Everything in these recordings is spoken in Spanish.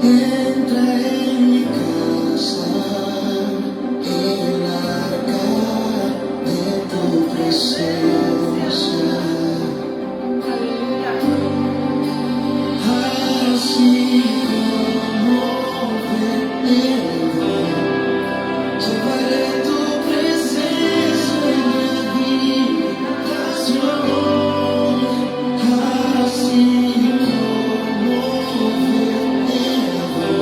Entra en mi casa, el arca de tu presencia. Así como vengo, llevaré tu presencia en mi habitación. Así como vengo,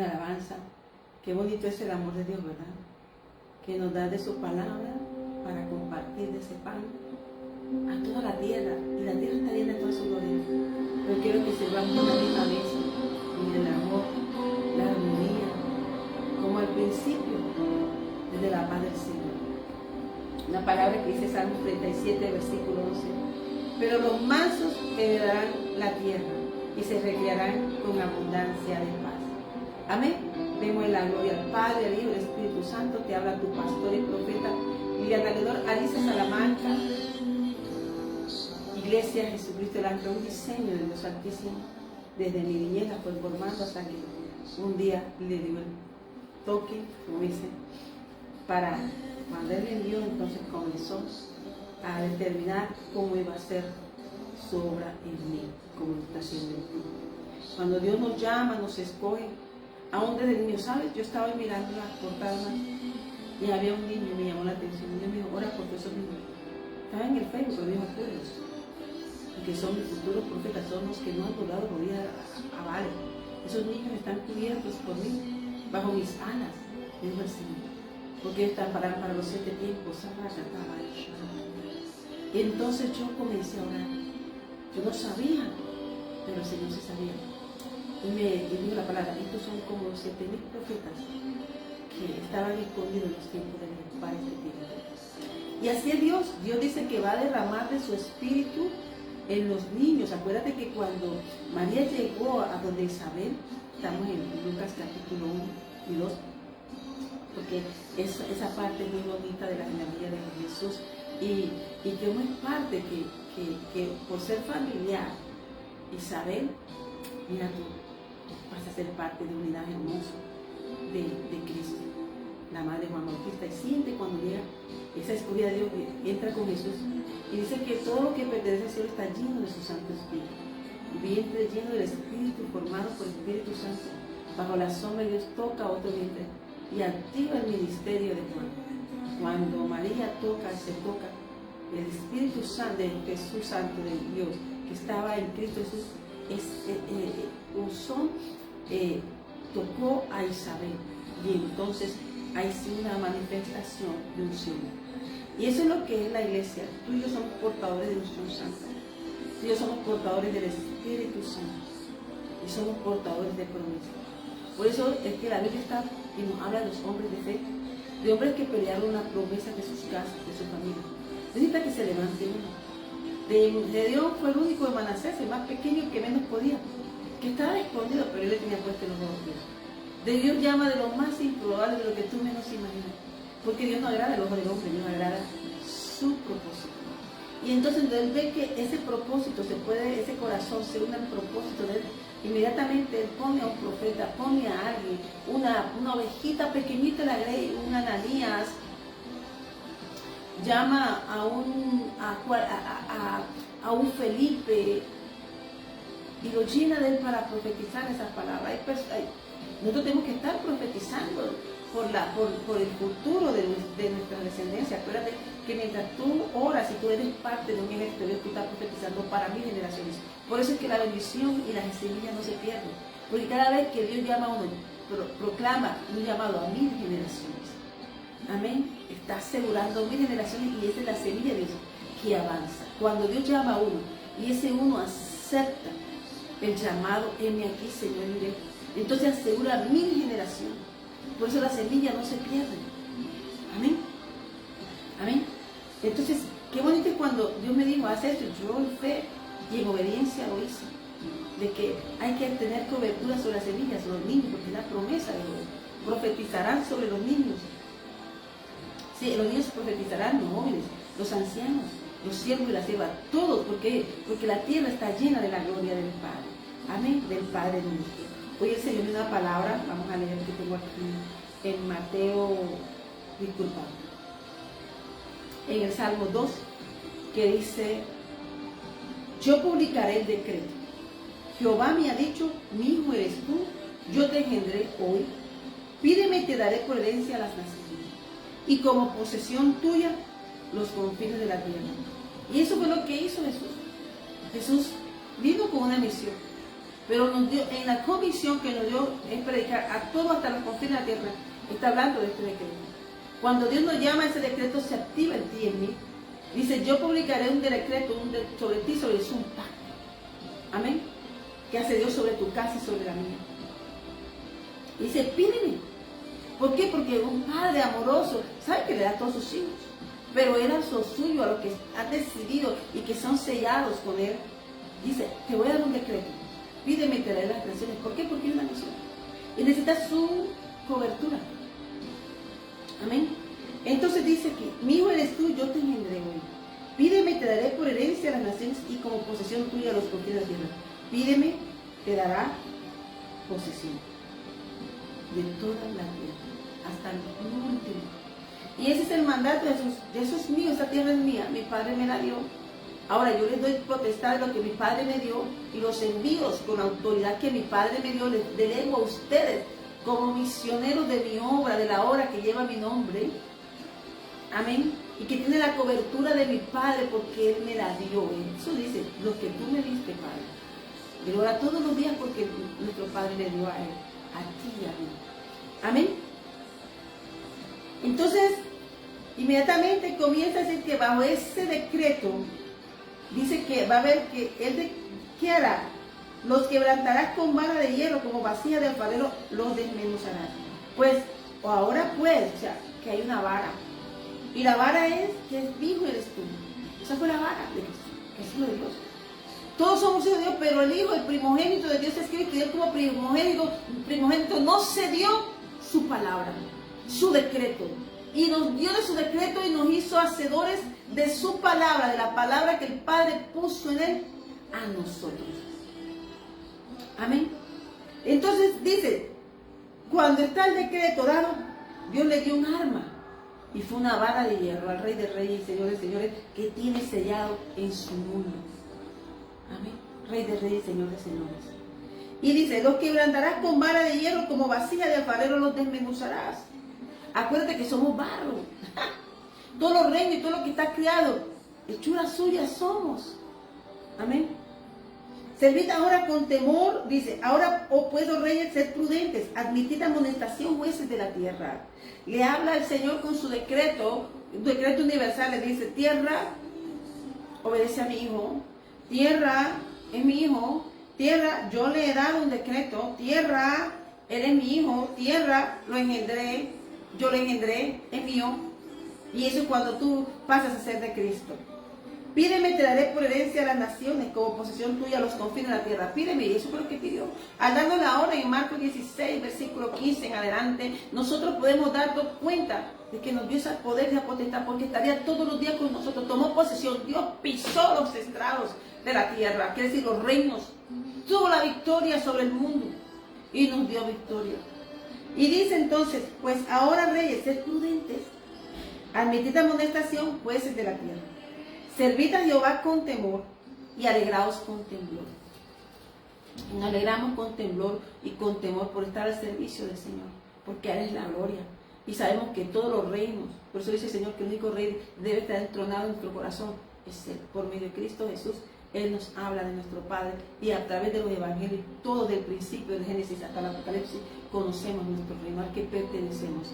alabanza. Qué bonito es el amor de Dios, ¿verdad? Que nos da de su palabra para compartir de ese pan a toda la tierra. Y la tierra está llena de toda su gloria. Pero quiero que sirvamos una misma mesa en el amor, la armonía, como al principio, desde la paz del Señor. Una palabra que dice Salmo 37, versículo 12. Pero los mansos heredarán la tierra y se recrearán con abundancia de paz. Amén. Vemos en la gloria al Padre, al Hijo y al Espíritu Santo. Te habla tu pastor y profeta Liliana Ledor, Alicia Salamanca, Iglesia Jesucristo el Ángel, un diseño de Dios Altísimo. Desde mi niñez la fue formando hasta que un día le dio el toque, como dicen, para cuando Él le envió, entonces comenzó a determinar cómo iba a ser su obra en mí, como lo está haciendo en ti. Cuando Dios nos llama, nos escoge, aún desde niño, ¿sabes? Yo estaba mirando las portadas y había un niño, me llamó la atención. Un niño me dijo, ora por esos niños. Estaba en el Facebook, pero dijo, acuerdos. Que son mis futuros profetas, son los que no han doblado rodillas a Baal. Esos niños están cubiertos por mí, bajo mis alas, me dijo el Señor, porque ellos están para los 7 tiempos. Y entonces yo comencé a orar. Yo no sabía, pero el Señor sí sabía. Y me dijo la palabra, estos son como 7,000 profetas que estaban escondidos en los tiempos de para este tiempo. Y así es Dios. Dios dice que va a derramar de su espíritu en los niños. Acuérdate que cuando María llegó a donde Isabel, estamos en Lucas capítulo 1 y 2, porque esa parte muy bonita de la genealogía de Jesús, y que no es parte que por ser familiar, Isabel, mira tú, vas a ser parte de un linaje hermoso de Cristo, la madre de Juan Bautista, y siente cuando llega esa escogida de Dios, entra con Jesús. Y dice que todo lo que pertenece al cielo está lleno de su Santo Espíritu. Vientre lleno del Espíritu, formado por el Espíritu Santo. Bajo la sombra de Dios toca a otro vientre y activa el ministerio de Juan. Cuando María se toca, el Espíritu Santo de Jesús Santo de Dios, que estaba en Cristo Jesús, tocó a Isabel. Y entonces hay una manifestación de un Señor. Y eso es lo que es la iglesia. Tú y yo somos portadores de unción santa. Tú y yo somos portadores del Espíritu Santo. Y somos portadores de promesa. Por eso es que la Biblia está y nos habla de los hombres de fe, de hombres que pelearon una promesa de sus casas, de su familia. Necesita que se levante uno. De Dios fue el único de Manasés, el más pequeño, el que menos podía, que estaba escondido, pero él le tenía puesto los ojos. De Dios llama de lo más improbable, de lo que tú menos imaginas. Porque Dios no agrada el ojo del hombre, Dios agrada su propósito. Y entonces él ve que ese propósito ese corazón se une al propósito de él. Inmediatamente él pone a un profeta, pone a alguien, una ovejita pequeñita, la grey, un Ananías, llama a un Felipe y lo llena de él para profetizar esas palabras. Nosotros tenemos que estar profetizando por el futuro de nuestra descendencia. Acuérdate que mientras tú oras y tú eres parte de un ejército, Dios, tú estás profetizando para 1000 generaciones. Por eso es que la bendición y las semillas no se pierden. Porque cada vez que Dios llama a uno, proclama un llamado a 1000 generaciones. Amén. Está asegurando 1000 generaciones, y esa es la semilla de Dios que avanza. Cuando Dios llama a uno y ese uno acepta el llamado, heme aquí, Señor, iré, entonces asegura 1000 generaciones. Por eso la semilla no se pierde. Amén. Amén. Entonces, qué bonito es cuando Dios me dijo, haz esto. Yo en fe y en obediencia lo hice. De que hay que tener cobertura sobre las semillas, sobre los niños, porque es la promesa de Dios. Profetizarán sobre los niños. Sí, los niños profetizarán, los jóvenes, los ancianos, los siervos y las siervas, todos, porque la tierra está llena de la gloria del Padre. Amén, del Padre nuestro. Hoy el Señor me da una palabra, vamos a leer que tengo aquí en Mateo, disculpa, en el Salmo 2, que dice, yo publicaré el decreto. Jehová me ha dicho, mi hijo eres tú, yo te engendré hoy, pídeme y te daré por herencia a las naciones, y como posesión tuya los confines de la tierra. Y eso fue lo que hizo Jesús. Jesús vino con una misión. pero nos dio, en la comisión que nos dio es predicar a todos hasta los confines de la tierra. Está hablando de este decreto. Cuando Dios nos llama, ese decreto se activa en ti y en mí. Dice, yo publicaré un decreto sobre ti, sobre su pacto. Amén. Que hace Dios sobre tu casa y sobre la mía. Dice, pídeme. ¿Por qué? Porque un padre amoroso sabe que le da a todos sus hijos, pero Él a los suyos, a los que han decidido y que son sellados con Él, dice, te voy a dar un decreto, pídeme y te daré las naciones. ¿Por qué? Porque es una misión y necesita su cobertura. Amén. Entonces dice que mi hijo eres tú, yo te engendré hoy. Pídeme y te daré por herencia a las naciones y como posesión tuya a los confines de la tierra. Pídeme, te dará posesión de toda la tierra, hasta el último. Y ese es el mandato de Jesús. Eso es mío, esta tierra es mía, mi Padre me la dio. Ahora yo les doy potestad de lo que mi Padre me dio y los envíos con la autoridad que mi Padre me dio, les delego a ustedes como misioneros de mi obra, de la obra que lleva mi nombre. Amén. Y que tiene la cobertura de mi Padre porque Él me la dio. Eso dice, lo que tú me diste, Padre. Y lo hará todos los días porque nuestro Padre le dio a Él, a ti y a mí. Amén. Entonces, inmediatamente comienza a decir que bajo ese decreto, dice que va a haber que Él, ¿qué hará? Los quebrantarás con vara de hierro, como vasija de alfarero, los desmenuzarás. Pues, o ahora pues, o sea, que hay una vara. Y la vara es que es hijo eres tú. Esa fue la vara de Cristo, que es hijo de Dios. Todos somos hijos de Dios, pero el hijo, el primogénito de Dios es Cristo, y Él como primogénito no cedió su palabra, su decreto. Y nos dio de su decreto y nos hizo hacedores de su palabra, de la palabra que el Padre puso en Él a nosotros. Amén. Entonces dice, cuando está el decreto dado, Dios le dio un arma. Y fue una vara de hierro al Rey de Reyes y Señor de Señores que tiene sellado en su mundo. Amén. Rey de Reyes y Señor de Señores. Y dice, los quebrantarás con vara de hierro, como vasija de alfarero los desmenuzarás. Acuérdate que somos barro. Todos los reinos y todo lo que está creado, hechura suya somos. Amén. Servid ahora con temor, dice, ahora, oh pues, oh reyes, sed prudentes, admitid amonestación, jueces de la tierra. Le habla el Señor con su decreto, un decreto universal, le dice, tierra, obedece a mi hijo, tierra, es mi hijo, tierra, yo le he dado un decreto, tierra, él es mi hijo, tierra, lo engendré, yo lo engendré, es mío. Y eso es cuando tú pasas a ser de Cristo. Pídeme, te daré por herencia a las naciones, como posesión tuya a los confines de la tierra. Pídeme, y eso fue lo que pidió. Al darnos la hora en Marcos 16, versículo 15 en adelante, nosotros podemos darnos cuenta de que nos dio ese poder de potestad, porque estaría todos los días con nosotros. Tomó posesión, Dios pisó los estrados de la tierra, quiere decir los reinos. Tuvo la victoria sobre el mundo y nos dio victoria. Y dice entonces, pues ahora reyes, sed prudentes, admitid amonestación, jueces de la tierra. Servid a Jehová con temor y alegraos con temblor. Nos alegramos con temblor y con temor por estar al servicio del Señor, porque Él es la gloria. Y sabemos que todos los reinos, por eso dice el Señor que el único rey debe estar entronado en nuestro corazón, es Él. Por medio de Cristo Jesús, Él nos habla de nuestro Padre y a través de los evangelios, todo del principio del Génesis hasta el Apocalipsis, conocemos nuestro reino, al que pertenecemos.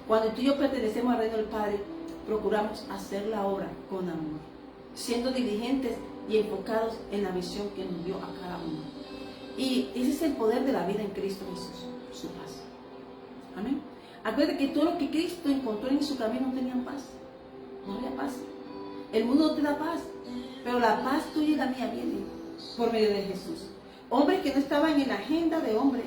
Cuando tú y yo pertenecemos al reino del Padre, procuramos hacer la obra con amor, siendo diligentes y enfocados en la visión que nos dio a cada uno. Y ese es el poder de la vida en Cristo Jesús, su paz. Amén. Acuérdate que todo lo que Cristo encontró en su camino no tenían paz. No había paz. El mundo no te da paz, pero la paz tuya y la mía viene por medio de Jesús. Hombres que no estaban en la agenda de hombre,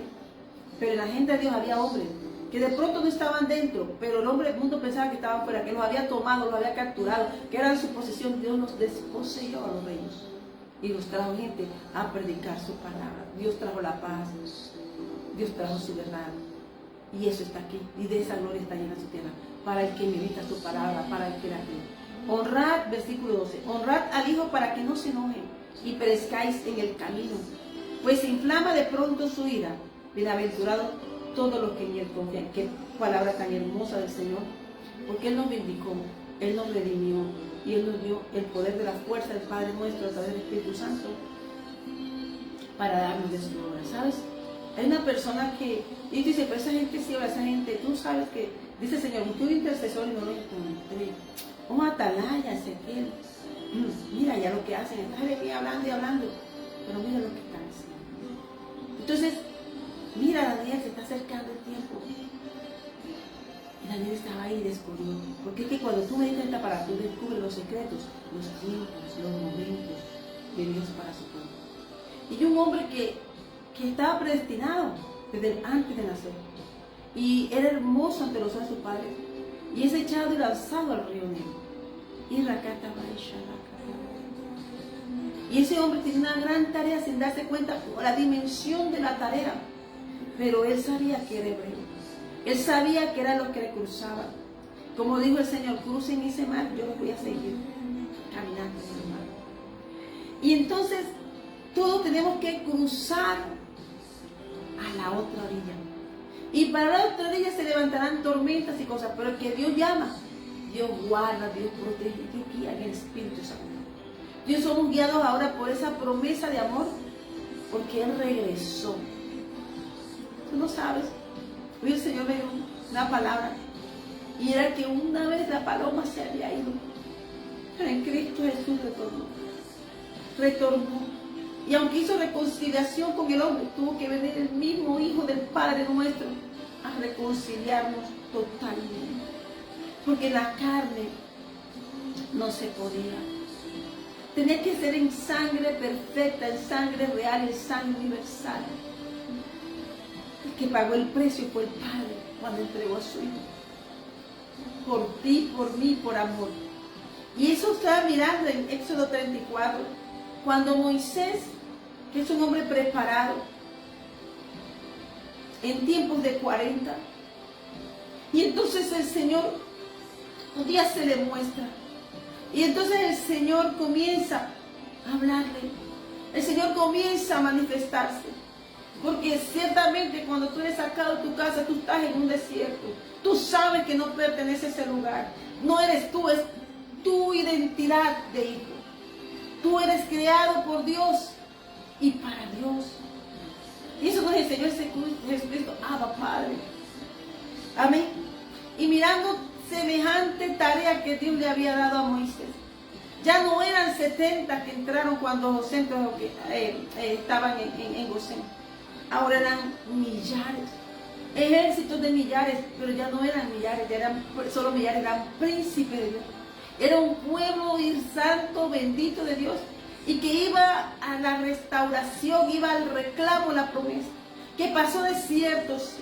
pero en la agenda de Dios había hombres que de pronto no estaban dentro, pero el mundo pensaba que estaban fuera, que los había tomado, los había capturado, que eran su posesión. Dios los desposeyó a los reinos y los trajo gente a predicar su palabra. Dios trajo la paz, Dios trajo su verdad, y eso está aquí, y de esa gloria está llena su tierra, para el que medita su palabra, para el que la cree. Honrad, versículo 12, honrad al Hijo para que no se enoje y perezcáis en el camino, pues se inflama de pronto su ira. Bienaventurado todos los que en Él confían. Qué palabra tan hermosa del Señor, porque Él nos vindicó, Él nos redimió y Él nos dio el poder de la fuerza del Padre nuestro a través del Espíritu Santo para darnos de su obra, ¿sabes? Hay una persona que, y tú dices, pero esa gente sí ora, esa gente, tú sabes que, dice el Señor, busqué un intercesor y no lo encontré. Un atalaya, Ezequiel. Mira ya lo que hacen, está Jeremías hablando y hablando, pero mira lo que están haciendo. Entonces, mira, Daniel, se está acercando el tiempo. Y Daniel estaba ahí y descubrió. Porque es que cuando tú meditas esta palabra, tú descubres los secretos, los tiempos, los momentos de Dios para su pueblo. Y un hombre que estaba predestinado desde antes de nacer. Y era hermoso ante los ojos de su padre. Y es echado y lanzado al río Negro. Y ese hombre tenía una gran tarea sin darse cuenta por la dimensión de la tarea. Pero él sabía que era hebreo. Él sabía que era lo que le cruzaba. Como dijo el Señor, crucen ese mar, yo los voy a seguir caminando en el mar. Y entonces todos tenemos que cruzar a la otra orilla. Y para la otra orilla se levantarán tormentas y cosas, pero el que Dios llama, Dios guarda, Dios protege, Dios guía en el Espíritu Santo. Dios somos guiados ahora por esa promesa de amor, porque Él regresó. Tú no sabes. Hoy el Señor me dio una palabra, y era que una vez la paloma se había ido, pero en Cristo Jesús retornó. Y aunque hizo reconciliación con el hombre, tuvo que venir el mismo Hijo del Padre nuestro a reconciliarnos totalmente. Porque la carne no se podía. Tenía que ser en sangre perfecta, en sangre real, en sangre universal. El que pagó el precio fue el Padre cuando entregó a su Hijo. Por ti, por mí, por amor. Y eso estaba mirando en Éxodo 34. Cuando Moisés, que es un hombre preparado, en tiempos de 40, y entonces el Señor un día se le muestra, y entonces el Señor comienza a hablarle, el Señor comienza a manifestarse, porque ciertamente cuando tú eres sacado de tu casa, tú estás en un desierto, tú sabes que no pertenece a ese lugar, no eres tú, es tu identidad de hijo. Tú eres creado por Dios y para Dios. Y eso nos enseñó Jesucristo, Abba Padre. Amén. Y mirando semejante tarea que Dios le había dado a Moisés. Ya no eran 70 que entraron cuando José estaban en Gosén. Ahora eran millares. Ejércitos de millares, pero ya no eran millares, ya eran solo millares, eran príncipes de Dios. Era un pueblo santo, bendito de Dios, y que iba a la restauración, iba al reclamo, la promesa, que pasó desiertos,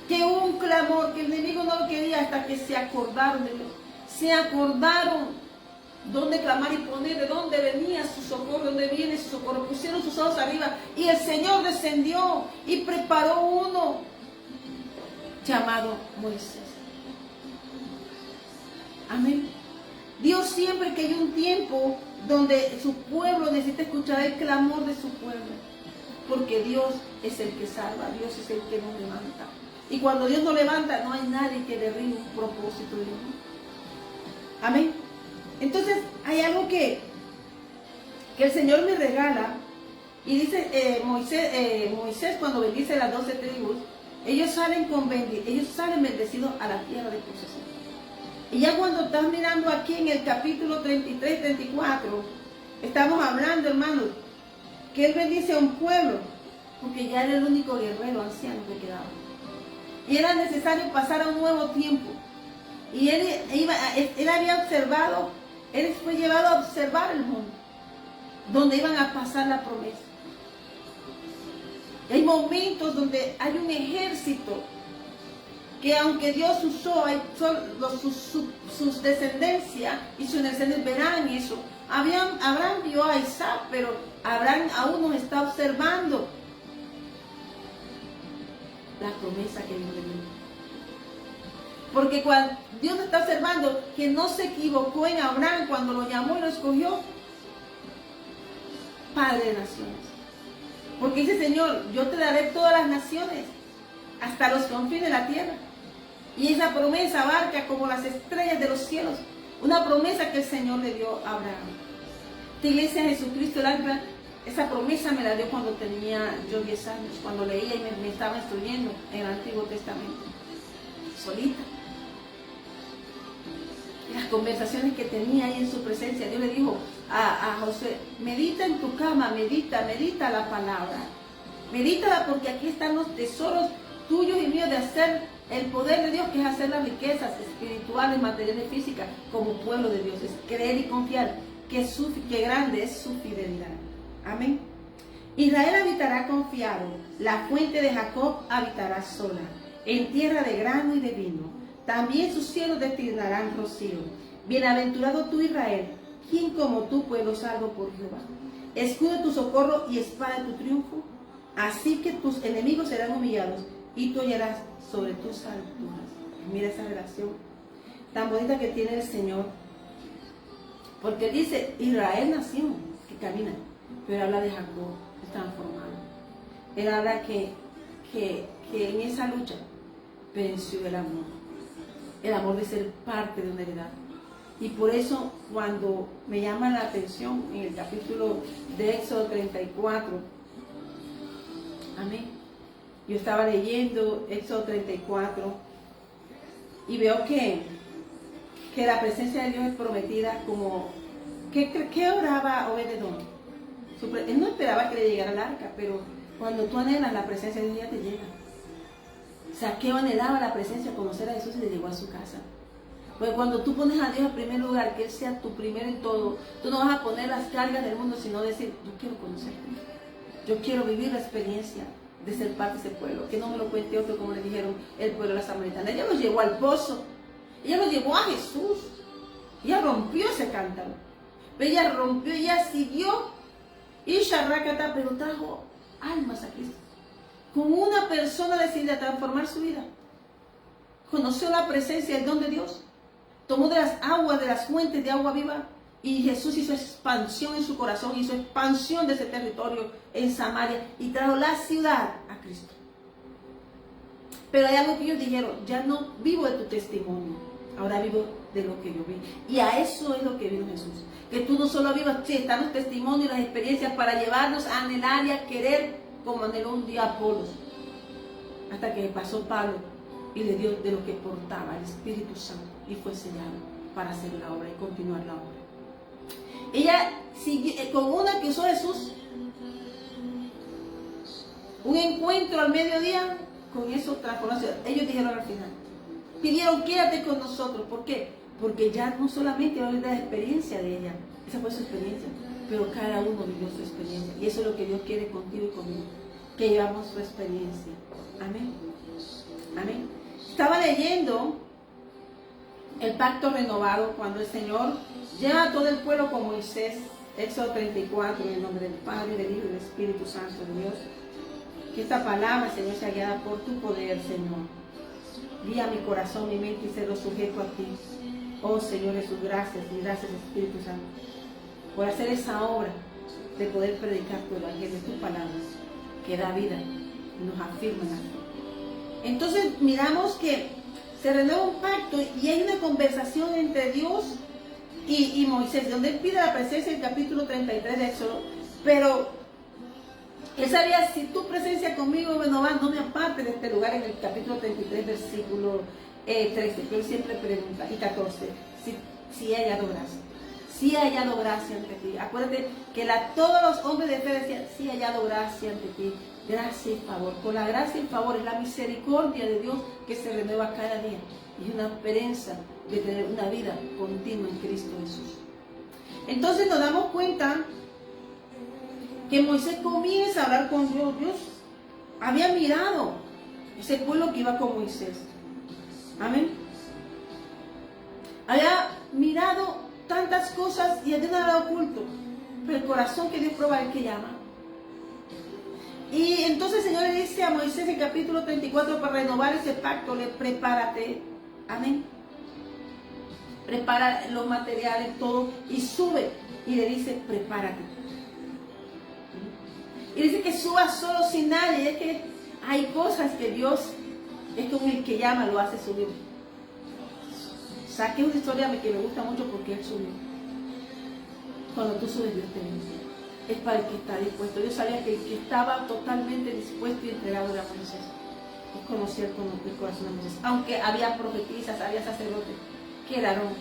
que hubo un clamor, que el enemigo no lo quería hasta que se acordaron de Dios, se acordaron dónde clamar y poner, de dónde venía su socorro, dónde viene su socorro, pusieron sus ojos arriba y el Señor descendió y preparó uno llamado Moisés. Amén. Dios siempre que hay un tiempo donde su pueblo necesita escuchar el clamor de su pueblo, porque Dios es el que salva, Dios es el que nos levanta. Y cuando Dios nos levanta, no hay nadie que derribe un propósito de Dios. Amén. Entonces, hay algo que el Señor me regala, y dice Moisés cuando bendice las 12 tribus, ellos salen bendecidos a la tierra de posesión. Y ya cuando estás mirando aquí en el capítulo 33, 34, estamos hablando, hermanos, que Él bendice a un pueblo, porque ya era el único guerrero anciano que quedaba. Y era necesario pasar a un nuevo tiempo. Y él había observado, él fue llevado a observar el mundo, donde iban a pasar la promesa. Y hay momentos donde hay un ejército que aunque Dios usó, sus descendencias y sus descendencias verán eso. Abraham vio a Isaac, pero Abraham aún nos está observando la promesa que Dios le dio. Porque cuando Dios nos está observando que no se equivocó en Abraham cuando lo llamó y lo escogió Padre de naciones. Porque dice Señor, yo te daré todas las naciones hasta los confines de la tierra. Y esa promesa abarca como las estrellas de los cielos. Una promesa que el Señor le dio a Abraham. Esta iglesia de Jesucristo, el alma, Esa promesa me la dio cuando tenía yo 10 años, cuando leía y me estaba instruyendo en el Antiguo Testamento, solita. Y las conversaciones que tenía ahí en su presencia, Dios le dijo a Josué, medita en tu cama, medita la palabra. Medítala porque aquí están los tesoros tuyos y míos de hacer el poder de Dios, que es hacer las riquezas espirituales, materiales, físicas, como pueblo de Dios. Es creer y confiar que grande es su fidelidad. Amén. Israel habitará confiado, la fuente de Jacob habitará sola, en tierra de grano y de vino. También sus cielos destinarán rocío. Bienaventurado tú, Israel, ¿quién como tú, pueblo salvo por Jehová? Escudo de tu socorro y espada de tu triunfo. Así que tus enemigos serán humillados y tú hollarás sobre tus alturas. Mira esa relación tan bonita que tiene el Señor. Porque dice, Israel nació, que camina, pero habla de Jacob, transformado. Él habla que en esa lucha venció el amor de ser parte de una heredad. Y por eso cuando me llama la atención en el capítulo de Éxodo 34, amén, yo estaba leyendo Éxodo 34 y veo que la presencia de Dios es prometida como, ¿qué oraba Obed-Edom? Él no esperaba que le llegara el arca, pero cuando tú anhelas la presencia de Dios ya te llega. Saqueo anhelaba la presencia, conocer a Jesús y le llegó a su casa. Porque cuando tú pones a Dios en primer lugar, que Él sea tu primero en todo, tú no vas a poner las cargas del mundo, sino decir, yo quiero conocerte. Yo quiero vivir la experiencia de ser parte de ese pueblo. Que no me lo cuente otro, como le dijeron el pueblo de la Samaritana. Ella lo llevó al pozo. Ella lo llevó a Jesús. Ella rompió ese cántaro. Pero ella rompió, ella siguió. Y Sharrakata, pero trajo almas a Cristo. Con una persona decidió transformar su vida. Conoció la presencia, el don de Dios. Tomó de las aguas, de las fuentes de agua viva. Y Jesús hizo expansión en su corazón, hizo expansión de ese territorio en Samaria y trajo la ciudad a Cristo. Pero hay algo que ellos dijeron, ya no vivo de tu testimonio, ahora vivo de lo que yo vi. Y a eso es lo que vino Jesús. Que tú no solo vivas, sí, están los testimonios y las experiencias para llevarnos a anhelar y a querer como anheló un día Apolos. Hasta que pasó Pablo y le dio de lo que portaba el Espíritu Santo y fue sellado para hacer la obra y continuar la obra. Ella siguió, con una que usó Jesús, un encuentro al mediodía, con eso transformación. Ellos dijeron al final, pidieron, quédate con nosotros. ¿Por qué? Porque ya no solamente va a haber la experiencia de ella, esa fue su experiencia, pero cada uno vivió su experiencia. Y eso es lo que Dios quiere contigo y conmigo, que llevamos su experiencia. Amén. Amén. Estaba leyendo el pacto renovado cuando el Señor lleva a todo el pueblo con Moisés, Éxodo 34, en el nombre del Padre, del Hijo y del Espíritu Santo de Dios. Que esta palabra, Señor, sea guiada por tu poder, Señor. Guía mi corazón, mi mente y serlo sujeto a ti. Oh Señor Jesús, gracias y gracias Espíritu Santo por hacer esa obra de poder predicar tu evangelio, tu palabra, que da vida y nos afirma en la fe. Entonces miramos que se renueva un pacto y hay una conversación entre Dios y Moisés, donde él pide la presencia en el capítulo 33 de Éxodo, pero él sabía, si tu presencia conmigo no va, no me aparte de este lugar, en el capítulo 33, versículo 13, pero él siempre pregunta, y 14, si he hallado gracia. Si he hallado gracia ante ti. Acuérdate que todos los hombres de fe decían, si he hallado gracia ante ti. Gracia y favor. Con la gracia y favor es la misericordia de Dios que se renueva cada día. Y una esperanza de tener una vida continua en Cristo Jesús. Entonces nos damos cuenta que Moisés comienza a hablar con Dios. Dios había mirado ese pueblo que iba con Moisés. Amén. Había mirado tantas cosas y él no era oculto. Pero el corazón que Dios prueba es el que llama. Y entonces el Señor le dice a Moisés en el capítulo 34, para renovar ese pacto, le prepárate. Amén. Prepara los materiales, todo, y sube. Y le dice, prepárate. Y dice que suba solo sin nadie. Es que hay cosas que Dios es con el que llama, lo hace subir. Saqué una historia que me gusta mucho porque él subió. Cuando tú subes, Dios te bendice. es para el que está dispuesto. Yo sabía que el que estaba totalmente dispuesto y entregado era Moisés. Es conocer el corazón de Moisés. Aunque había profetisas, había sacerdotes, que era Aarón,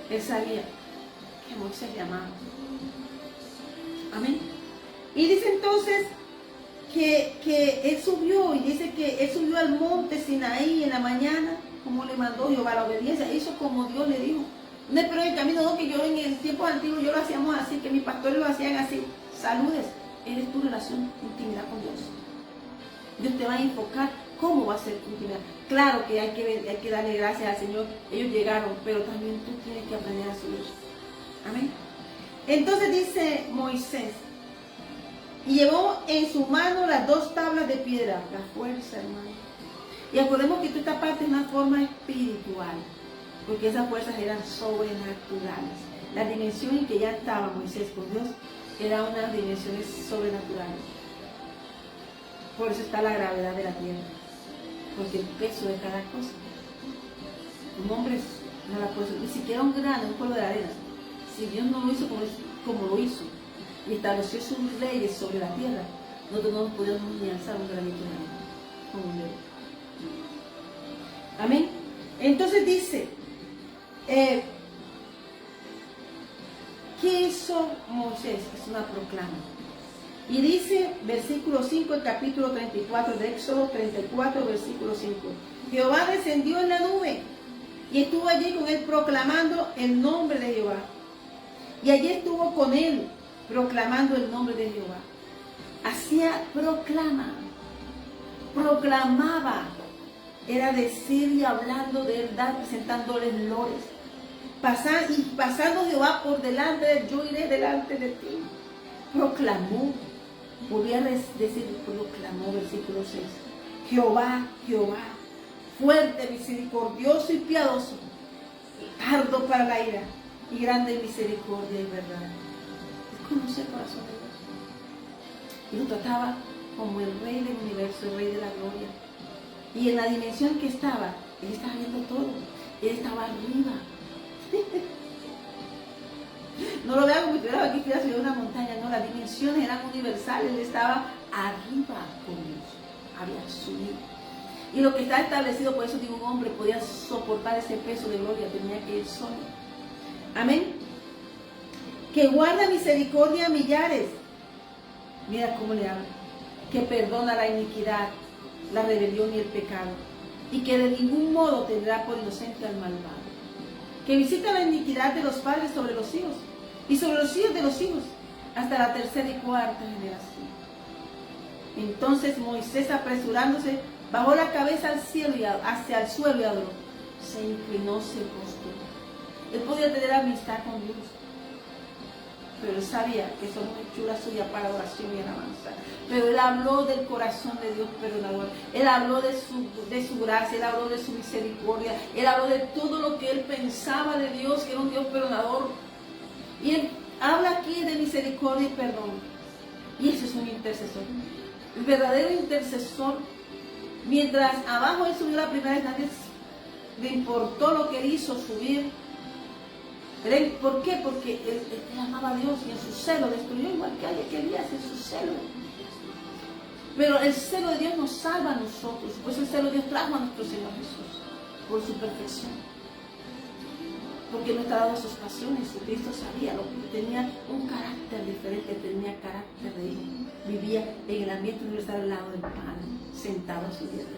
él sabía que Moisés le amaba. Amén. Y dice entonces que él subió, y dice que él subió al monte Sinaí en la mañana, como le mandó Jehová la obediencia, hizo como Dios le dijo. No es pero el camino, no, que yo en el tiempo antiguo yo lo hacíamos así, que mis pastores lo hacían así. Saludes, eres tu relación, intimidad con Dios. Dios te va a enfocar cómo va a ser tu intimidad. Claro que hay que darle gracias al Señor, ellos llegaron, pero también tú tienes que aprender a subir. Amén. Entonces dice Moisés, y llevó en su mano las 2 tablas de piedra, la fuerza, hermano. Y acordemos que esta parte es una forma espiritual, porque esas fuerzas eran sobrenaturales. La dimensión en que ya estaba Moisés con Dios era unas dimensiones sobrenaturales. Por eso está la gravedad de la tierra, porque el peso de cada cosa. Un hombre no la puede subir, ni siquiera un grano, un polvo de arena. Si Dios no lo hizo como lo hizo, y estableció sus leyes sobre la tierra, nosotros no podemos ni alzar un granito de arena con un dedo. Amén. Entonces dice, ¿qué hizo Moisés? Es una proclama. Y dice, versículo 5, el capítulo 34 de Éxodo 34, versículo 5. Jehová descendió en la nube y estuvo allí con él proclamando el nombre de Jehová. Y allí estuvo con él proclamando el nombre de Jehová. Hacía proclamaba, era decir y hablando de él, presentándole lores. Pasando Jehová por delante de él, yo iré delante de ti. Proclamó, podría decir, proclamó, versículo 6. Jehová, Jehová, fuerte, misericordioso y piadoso, tardo para la ira y grande misericordia y verdad. Es conocer el corazón de Dios. Y lo trataba como el Rey del universo, el Rey de la gloria. Y en la dimensión que estaba, él estaba viendo todo. Él estaba arriba. No lo vean como si estuviera aquí, estuviera subiendo una montaña. No, las dimensiones eran universales. Él estaba arriba con Dios. Había subido. Y lo que está establecido, por eso digo, un hombre podía soportar ese peso de gloria, tenía que ir solo. Amén. Que guarda misericordia a millares. Mira cómo le habla. Que perdona la iniquidad, la rebelión y el pecado. Y que de ningún modo tendrá por inocente al malvado. Que visita la iniquidad de los padres sobre los hijos. Y sobre los hijos de los hijos. Hasta la 3ª y 4ª generación. Entonces Moisés, apresurándose, bajó la cabeza al cielo y hacia el suelo y adoró. Se inclinó, se postró. Él podía tener amistad con Dios, pero él sabía que somos hechura suya para oración y alabanza. Pero él habló del corazón de Dios perdonador. Él habló de su gracia, él habló de su misericordia, él habló de todo lo que él pensaba de Dios, que era un Dios perdonador. Y él habla aquí de misericordia y perdón. Y eso es un intercesor. El verdadero intercesor. Mientras abajo él subió la primera vez, nadie le importó lo que él hizo subir. ¿Por qué? Porque él amaba a Dios y en su celo destruyó igual que Elías en su celo. Pero el celo de Dios nos salva a nosotros. Pues el celo de Dios trajo a nuestro Señor Jesús por su perfección. Porque no está dado a sus pasiones. Cristo sabía lo que tenía un carácter diferente, tenía carácter de hijo. Vivía en el ambiente universal al lado del Padre, sentado a su diestra.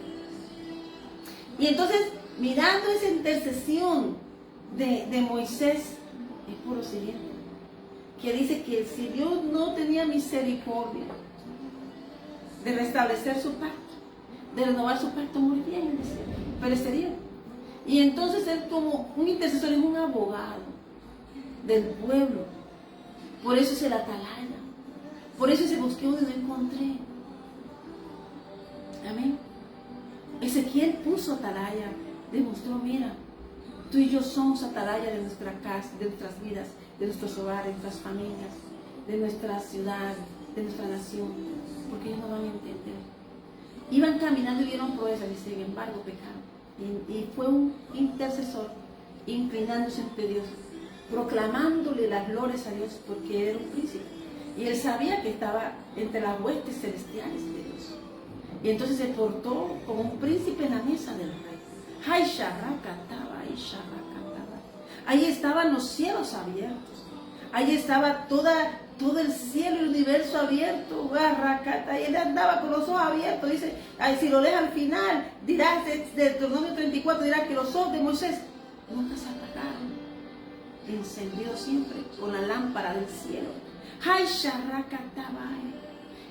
Y entonces, mirando esa intercesión de Moisés, es por lo siguiente, que dice que si Dios no tenía misericordia de restablecer su pacto, de renovar su pacto, moriría en el desierto, perecería. Y entonces él, como un intercesor, es un abogado del pueblo. Por eso es el atalaya, por eso se busqué donde no encontré. Amén. Ezequiel puso atalaya, demostró, mira, tú y yo somos atalaya de nuestra casa, de nuestras vidas, de nuestros hogares, de nuestras familias, de nuestra ciudad, de nuestra nación, porque ellos no van a entender. Iban caminando y vieron proezas y sin embargo pecaron. Y fue un intercesor inclinándose ante Dios, proclamándole las glorias a Dios porque era un príncipe. Y él sabía que estaba entre las huestes celestiales de Dios. Y entonces se portó como un príncipe en la mesa del rey. Ay, sharrakataba, ay, sharrakataba. Ahí estaban los cielos abiertos. Ahí estaba todo el cielo y el universo abierto. Y él andaba con los ojos abiertos. Dice, ay, si lo lees al final, dirás de Deuteronomio 34, dirás que los ojos de Moisés nunca se apagaron, encendidos siempre con la lámpara del cielo. Ay, sharrakataba,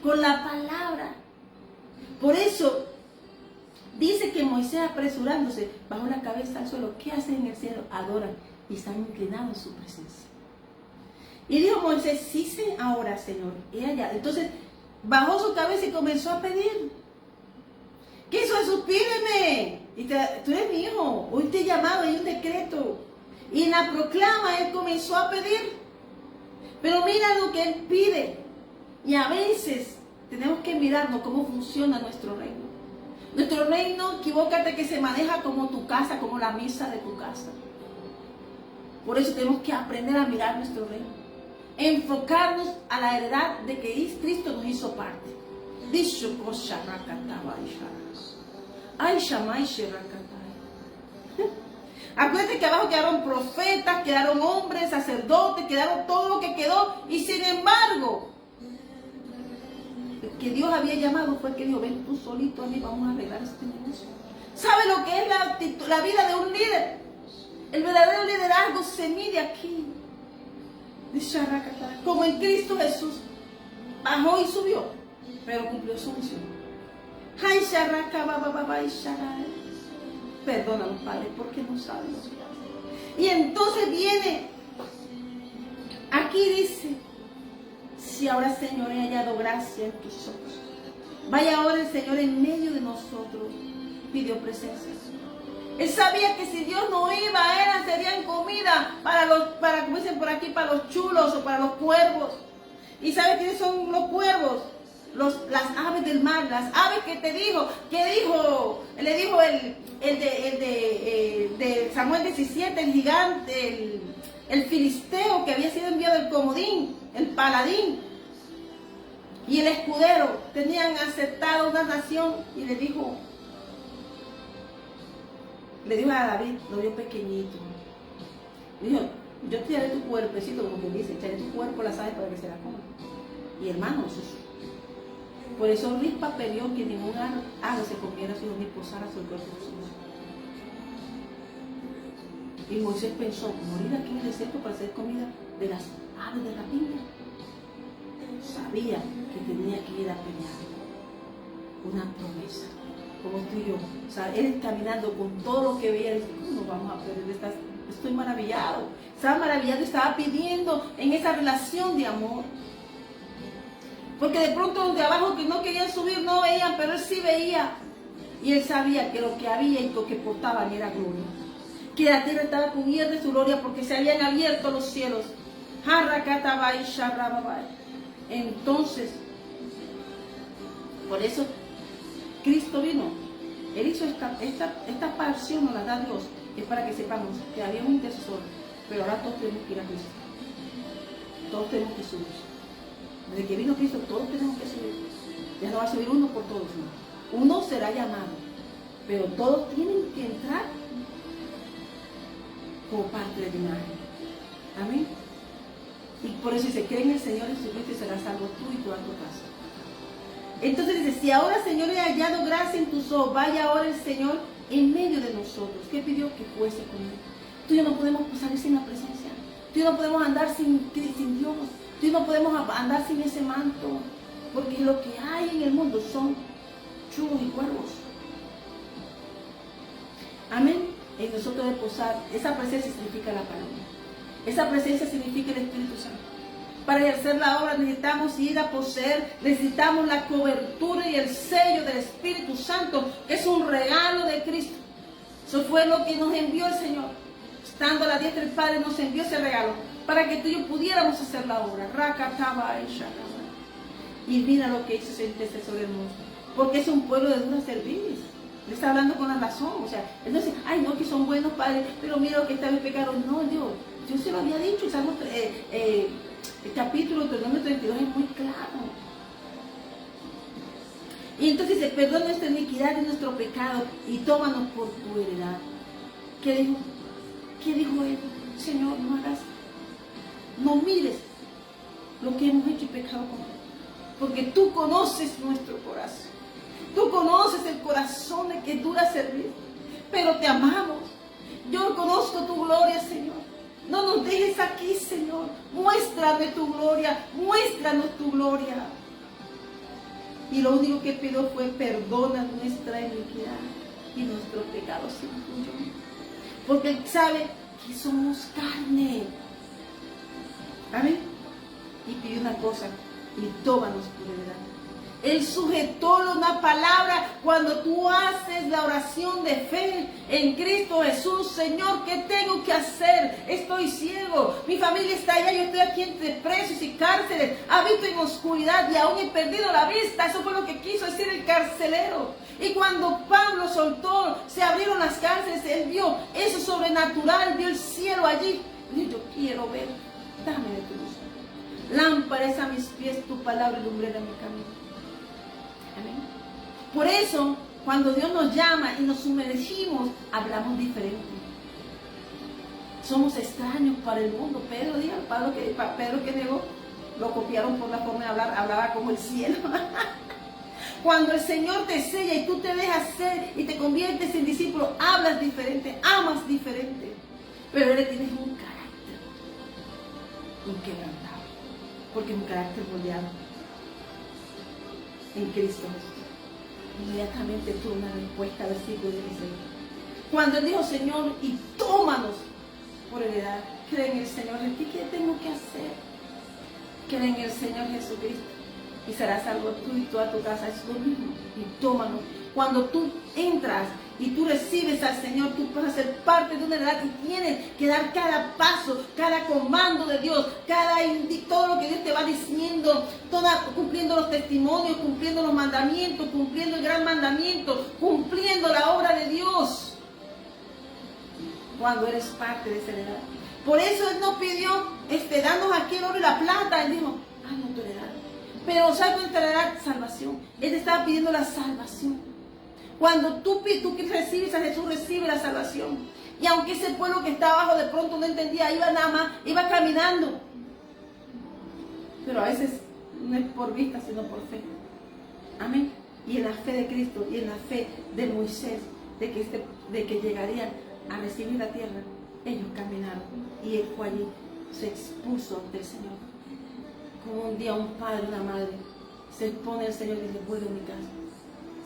con la palabra. Por eso dice que Moisés, apresurándose, bajó la cabeza al suelo. ¿Qué hacen en el cielo? Adoran y están inclinados en su presencia. Y dijo Moisés, sí sé ahora, Señor. Y allá. Entonces bajó su cabeza y comenzó a pedir. ¿Qué hizo Jesús? Pídeme. Y tú eres mi hijo. Hoy te he llamado, hay un decreto. Y en la proclama él comenzó a pedir. Pero mira lo que él pide. Y a veces tenemos que mirarnos cómo funciona nuestro reino. Nuestro reino, equivócate, que se maneja como tu casa, como la mesa de tu casa. Por eso tenemos que aprender a mirar nuestro reino. Enfocarnos a la heredad de que Cristo nos hizo parte. Acuérdate que abajo quedaron profetas, quedaron hombres, sacerdotes, quedaron todo lo que quedó. Y sin embargo, el que Dios había llamado fue el que dijo, ven tú solito a mí, vamos a arreglar este negocio. ¿Sabe lo que es la vida de un líder? El verdadero liderazgo se mide aquí. Como en Cristo Jesús bajó y subió, pero cumplió su misión. Perdónanos, Padre, porque no sabemos. Y entonces viene aquí, dice, si ahora, Señor, he hallado gracia en tus ojos, vaya ahora el Señor en medio de nosotros. Pidió presencia. Él sabía que si Dios no iba, serían comida para, como dicen por aquí, para los chulos o para los cuervos. ¿Y sabe quiénes son los cuervos? Las aves del mar, las aves que le dijo el de Samuel 17, el gigante, el filisteo que había sido enviado, el comodín, el paladín y el escudero, tenían aceptado una nación. Y le dijo a David, lo vio pequeñito, le dijo, yo te haré tu cuerpecito, como que dice, echaré tu cuerpo a las aves para que se la coman. Y hermanos, por eso Rispa peleó que ningún ave se comiera su hijo ni posara su cuerpo de su hijo. Y Moisés pensó, morir aquí en el desierto para hacer comida de las aves de rapiña. Sabía que tenía que ir a pelear una promesa, como tú y yo. O sea, él caminando con todo lo que veía, dice, ¿cómo nos vamos a perder estas? Estoy maravillado. Estaba maravillado y estaba pidiendo en esa relación de amor. Porque de pronto los de abajo que no querían subir no veían, pero él sí veía. Y él sabía que lo que había y lo que portaban era gloria. Que la tierra estaba cubierta de su gloria porque se habían abierto los cielos. Entonces, por eso Cristo vino. Él hizo esta pasión, nos la da Dios. Es para que sepamos que había un intercesor. Pero ahora todos tenemos que ir a Cristo. Todos tenemos que subir. Desde que vino Cristo, todos tenemos que subir. Ya no va a subir uno por todos, no. Uno será llamado, pero todos tienen que entrar como parte de la imagen. Amén. Y por eso dice, cree en el Señor Jesucristo y serás salvo tú y toda tu casa. Entonces dice, si ahora, Señor, he hallado gracia en tus ojos, vaya ahora el Señor en medio de nosotros. ¿Qué pidió? Que fuese con él. Tú y yo no podemos salir sin la presencia. Tú y yo no podemos andar sin Dios. Tú y yo no podemos andar sin ese manto. Porque lo que hay en el mundo son chulos y cuervos. Amén. En nosotros de posar. Esa presencia significa la palabra. Esa presencia significa el Espíritu Santo. Para ejercer la obra necesitamos ir a poseer, necesitamos la cobertura y el sello del Espíritu Santo, que es un regalo de Cristo. Eso fue lo que nos envió el Señor. Estando a la diestra del Padre nos envió ese regalo para que tú y yo pudiéramos hacer la obra. Y mira lo que hizo ese intercesor hermoso, porque es un pueblo de dura cerviz. Le está hablando con la razón. O sea, él no dice, ay no, que son buenos padres, pero mira lo que está en pecado. No, Dios se lo había dicho. El capítulo de Deuteronomio 32 es muy claro. Y entonces dice, perdona nuestra iniquidad y nuestro pecado y tómanos por tu heredad. ¿Qué dijo? ¿Qué dijo él? Señor, no hagas, no mires lo que hemos hecho y pecado con él. Porque tú conoces nuestro corazón. Tú conoces el corazón de que dura servir. Pero te amamos. Yo conozco tu gloria, Señor. No nos dejes aquí, Señor. Muéstrame tu gloria. Muéstranos tu gloria. Y lo único que pidió fue perdona nuestra iniquidad y nuestros pecados sin tuyo. Porque Él sabe que somos carne. Amén. Y pidió una cosa, y tómanos por heredad. Él sujetó una palabra cuando tú haces la oración de fe en Cristo Jesús. Señor, ¿qué tengo que hacer? Estoy ciego, mi familia está allá, yo estoy aquí entre presos y cárceles, habito en oscuridad y aún he perdido la vista. Eso fue lo que quiso decir el carcelero. Y cuando Pablo soltó, se abrieron las cárceles, él vio eso sobrenatural, vio el cielo allí. Y dijo, yo quiero ver, dame de tu luz. Lámpara es a mis pies tu palabra y lumbrera mi camino. Amén. Por eso, cuando Dios nos llama y nos sumergimos, hablamos diferente. Somos extraños para el mundo. Pedro, diga, Pedro que negó, lo copiaron por la forma de hablar, hablaba como el cielo. Cuando el Señor te sella y tú te dejas ser y te conviertes en discípulo, hablas diferente, amas diferente. Pero él tiene un carácter inquebrantable, porque es un carácter moldeado en Cristo Jesús. Inmediatamente tuvo una respuesta al versículo 16. Cuando él dijo, Señor, y tómanos por heredad, cree en el Señor. ¿Qué tengo que hacer? Cree en el Señor Jesucristo y serás salvo tú y toda tu casa. Es lo mismo. Y tómanos. Cuando tú entras y tú recibes al Señor, tú vas a ser parte de una heredad y tienes que dar cada paso, cada comando de Dios, todo lo que Dios te va diciendo, cumpliendo los testimonios, cumpliendo los mandamientos, cumpliendo el gran mandamiento, cumpliendo la obra de Dios. Cuando eres parte de esa heredad. Por eso Él nos pidió, danos aquí el oro y la plata. Él dijo, haznos tu heredad. Pero ¿sabes cuál es tu heredad? Salvación. Él te estaba pidiendo la salvación. Cuando tú recibes a Jesús, recibe la salvación. Y aunque ese pueblo que está abajo de pronto no entendía, iba nada más, iba caminando. Pero a veces no es por vista, sino por fe. Amén. Y en la fe de Cristo y en la fe de Moisés, de que llegarían a recibir la tierra, ellos caminaron. Y él fue allí, se expuso ante el Señor. Como un día un padre, una madre, se expone al Señor y dice, vuelve a mi casa.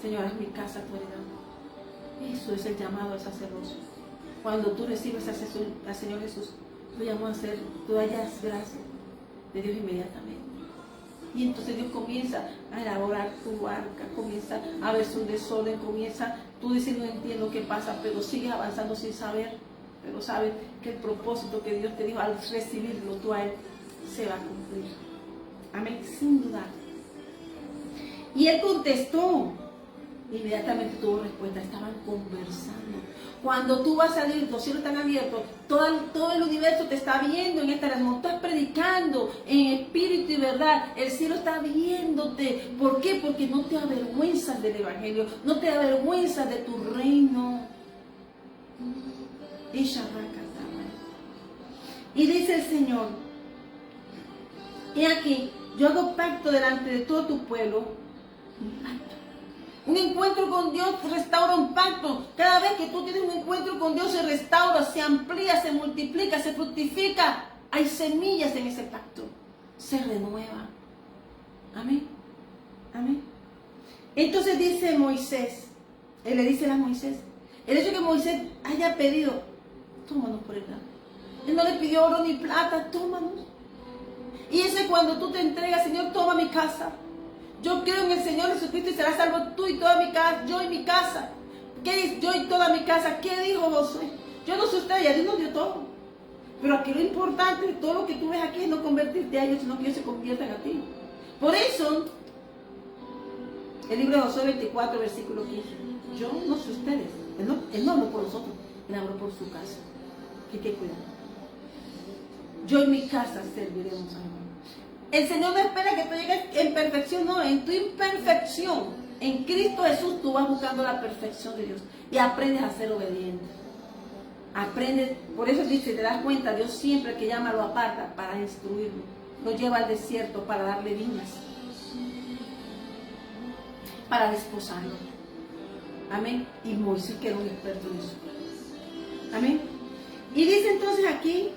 Señor, haz mi casa tu heredad. Eso es el llamado al sacerdocio. Cuando tú recibes al Señor Jesús, tú hallas gracia de Dios inmediatamente. Y entonces Dios comienza a elaborar tu arca, comienza a ver su desorden, tú dices, no entiendo qué pasa, pero sigues avanzando sin saber, pero sabes que el propósito que Dios te dijo al recibirlo tú a Él, se va a cumplir. Amén, sin dudar. Y él contestó. Inmediatamente tuvo respuesta, estaban conversando. Cuando tú vas a salir, los cielos están abiertos, todo el universo te está viendo en esta reunión. Tú estás predicando en espíritu y verdad. El cielo está viéndote. ¿Por qué? Porque no te avergüenzas del evangelio, no te avergüenzas de tu reino. Y dice el Señor, he aquí, yo hago pacto delante de todo tu pueblo. Un pacto. Un encuentro con Dios restaura un pacto. Cada vez que tú tienes un encuentro con Dios se restaura, se amplía, se multiplica, se fructifica. Hay semillas en ese pacto. Se renueva. Amén. Amén. Entonces dice Moisés, él le dice a Moisés, el hecho de que Moisés haya pedido, tómanos por heredad. Él no le pidió oro ni plata, tómanos. Y ese cuando tú te entregas, Señor, toma mi casa. Yo creo en el Señor Jesucristo y será salvo tú y toda mi casa, yo y mi casa. ¿Qué dice? Yo y toda mi casa. ¿Qué dijo Josué? Yo no sé usted, ya Dios nos dio todo. Pero aquí lo importante de todo lo que tú ves aquí es no convertirte a ellos, sino que ellos se conviertan a ti. Por eso, el libro de Josué 24, versículo 15. Yo no sé ustedes. Él no habló por nosotros, Él habló por su casa. Hay que cuidar. Yo y mi casa serviremos a Dios. El Señor no espera que tú llegues en perfección, no, en tu imperfección. En Cristo Jesús tú vas buscando la perfección de Dios y aprendes a ser obediente. Aprendes, por eso dice, te das cuenta, Dios siempre que llama lo aparta para instruirlo. Lo lleva al desierto para darle viñas, para desposarlo. Amén. Y Moisés que era un experto en eso. Amén. Y dice entonces aquí,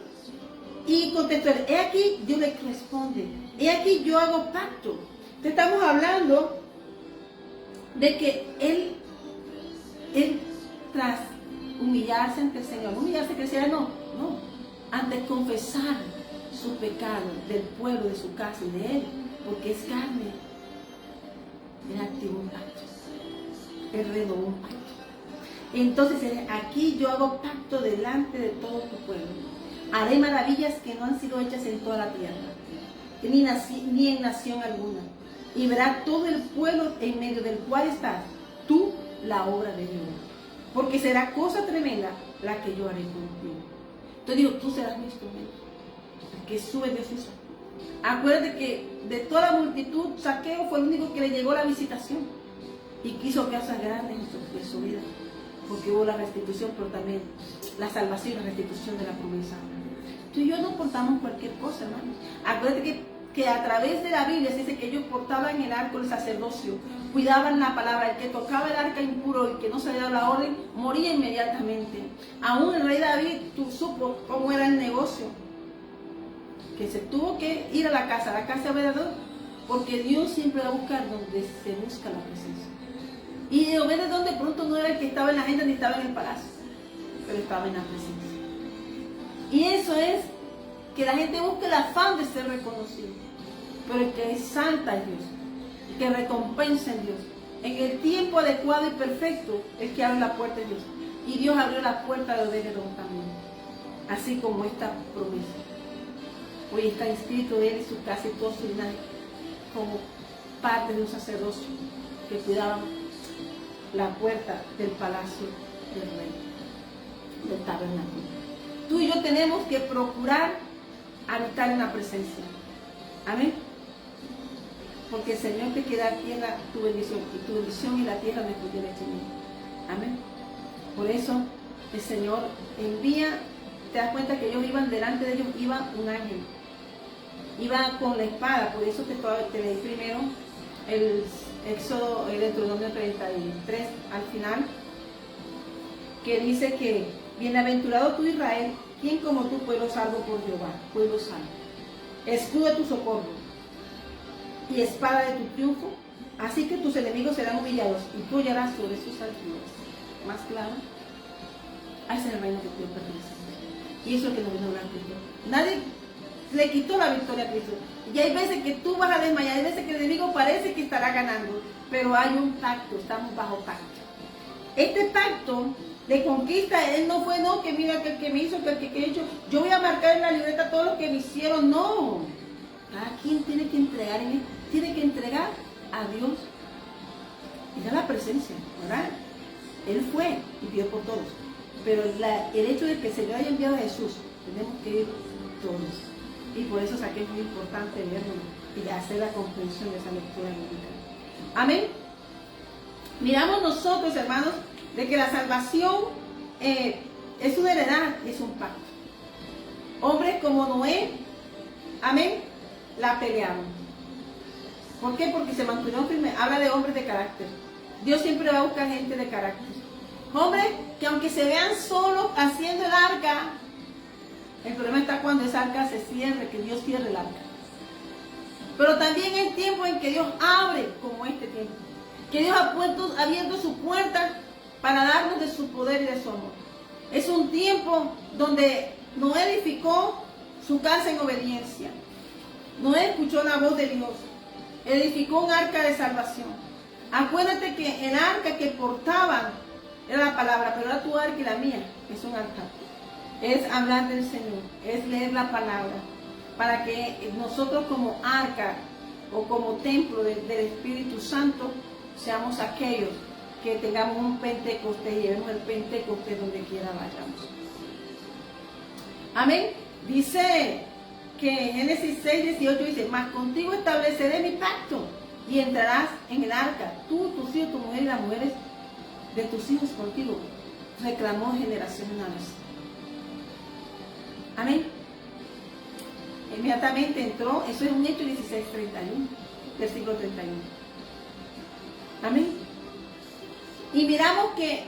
y contestó él, he aquí, Dios le responde, he aquí yo hago pacto. Te estamos hablando de que él tras humillarse ante el Señor, humillarse que sea, no, antes confesar su pecado del pueblo, de su casa y de él, porque es carne, él activó un pacto, él renovó un pacto. Entonces, aquí yo hago pacto delante de todo tu pueblo. Haré maravillas que no han sido hechas en toda la tierra, ni en nación alguna. Y verá todo el pueblo en medio del cual estás tú la obra de Dios. Porque será cosa tremenda la que yo haré contigo. Entonces digo, tú serás mi instrumento. El que sube Dios usa. Acuérdate que de toda la multitud, Zaqueo fue el único que le llegó la visitación. Y quiso cosas grandes en su vida. Porque hubo la restitución, pero también la salvación y la restitución de la promesa. Tú y yo no portamos cualquier cosa, hermanos. Acuérdate que a través de la Biblia se dice que ellos portaban el arco del sacerdocio, cuidaban la palabra. El que tocaba el arca impuro y que no se había dado la orden, moría inmediatamente. Aún el rey David supo cómo era el negocio, que se tuvo que ir a la casa de Obed-edom, porque Dios siempre va a buscar donde se busca la presencia. Y Obed-edom de pronto no era el que estaba en la agenda ni estaba en el palacio, pero estaba en la presencia. Y eso es que la gente busque el afán de ser reconocido, pero el que exalta es Dios, el que recompensa en Dios, en el tiempo adecuado y perfecto, el que abre la puerta es Dios. Y Dios abrió la puerta de Obed-edom también, así como esta promesa. Hoy está inscrito él y su casa y todo su linaje como parte de un sacerdocio que cuidaba la puerta del palacio del rey, del tabernáculo. Tú y yo tenemos que procurar habitar en la presencia. Amén. Porque el Señor te quiere dar tierra, tu bendición y la tierra de tu derecho. Amén. Por eso el Señor envía, te das cuenta que ellos iban, delante de ellos iba un ángel. Iba con la espada, por eso te leí primero el Éxodo, el Deuteronomio 33 al final, que dice que bienaventurado tú Israel, quien como tú, pueblo salvo por Jehová, pueblo salvo, escudo de tu socorro y espada de tu triunfo, así que tus enemigos serán humillados y tú hallarás sobre sus alturas. Más claro, a ese es el reino que tú perteneces. Y eso es lo que nos vino a hablar Cristo. Nadie le quitó la victoria a Cristo. Y hay veces que tú vas a desmayar, hay veces que el enemigo parece que estará ganando, pero hay un pacto, estamos bajo pacto. Este pacto de conquista, él no fue, no, que mira, que me hizo, que he hecho, yo voy a marcar en la libreta todo lo que me hicieron, no. Cada quien tiene que entregar a Dios. Y da la presencia, ¿verdad? Él fue y pidió por todos. Pero el hecho de que el Señor haya enviado a Jesús, tenemos que ir todos. Y por eso saqué muy importante leerlo y hacer la comprensión de esa lectura bíblica. Amén. Miramos nosotros, hermanos, de que la salvación es una heredad y es un pacto. Hombres como Noé, amén, la pelearon. ¿Por qué? Porque se mantuvieron firmes. Habla de hombres de carácter. Dios siempre va a buscar gente de carácter. Hombres que aunque se vean solos haciendo el arca, el problema está cuando esa arca se cierre, que Dios cierre el arca. Pero también hay tiempo en que Dios abre, como este tiempo. Que Dios ha abierto su puerta para darnos de su poder y de su amor. Es un tiempo donde Noé edificó su casa en obediencia. Noé escuchó la voz de Dios. Edificó un arca de salvación. Acuérdate que el arca que portaban era la palabra, pero era tu arca y la mía, es un arca. Es hablar del Señor, es leer la palabra, para que nosotros como arca o como templo del Espíritu Santo seamos aquellos que tengamos un Pentecostés y llevemos el Pentecostés donde quiera vayamos. Amén. Dice que en Génesis 6:18 dice, mas contigo estableceré mi pacto y entrarás en el arca, tú, tus hijos, tu mujer y las mujeres de tus hijos contigo. Reclamó generación una vez. Amén. Inmediatamente entró, eso es un Hecho 16:31, versículo 31. Amén. Y miramos que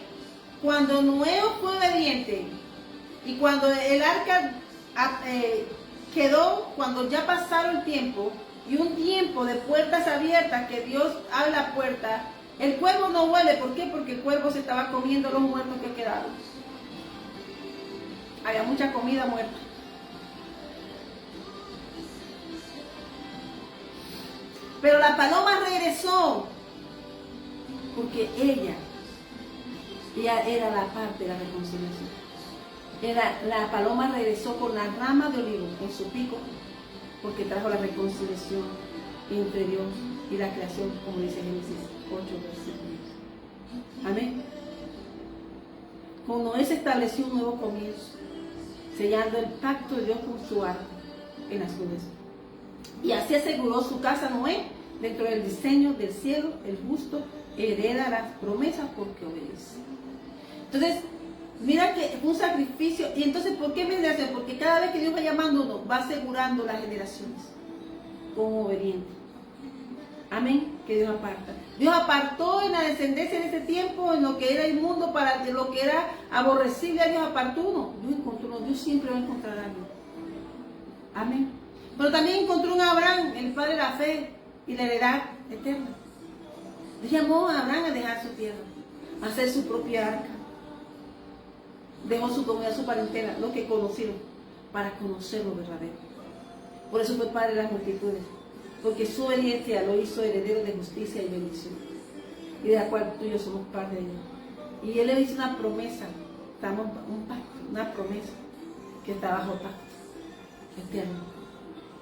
cuando Noé fue obediente y cuando el arca quedó, cuando ya pasaron el tiempo y un tiempo de puertas abiertas que Dios abre la puerta, el cuervo no vuelve. ¿Por qué? Porque el cuervo se estaba comiendo los muertos que quedaron. Había mucha comida muerta. Pero la paloma regresó porque ella era la parte de la reconciliación. La paloma regresó con la rama de olivo en su pico porque trajo la reconciliación entre Dios y la creación, como dice Génesis 8, versículo 10. Amén. Con Noé se estableció un nuevo comienzo, sellando el pacto de Dios con su arca en las nubes. Y así aseguró su casa Noé dentro del diseño del cielo. El justo hereda las promesas porque obedece. Entonces, mira que un sacrificio. Y entonces, ¿por qué me hace? Porque cada vez que Dios va llamando uno, va asegurando las generaciones como obediente. Amén. Que Dios aparta. Dios apartó en la descendencia en ese tiempo, en lo que era inmundo, para lo que era aborrecible, a Dios apartó uno. Dios encontró uno. Dios siempre va a encontrar a alguien. Amén. Pero también encontró un Abraham, el padre de la fe y la heredad eterna. Dios llamó a Abraham a dejar su tierra, a hacer su propia arca. Dejó su comunidad, su parentela, lo que conocieron, para conocer lo verdadero. Por eso fue padre de las multitudes, porque su obediencia lo hizo heredero de justicia y bendición, y de la cual tú y yo somos parte de ella. Y él le hizo una promesa, un pacto, una promesa, que está bajo pacto eterno.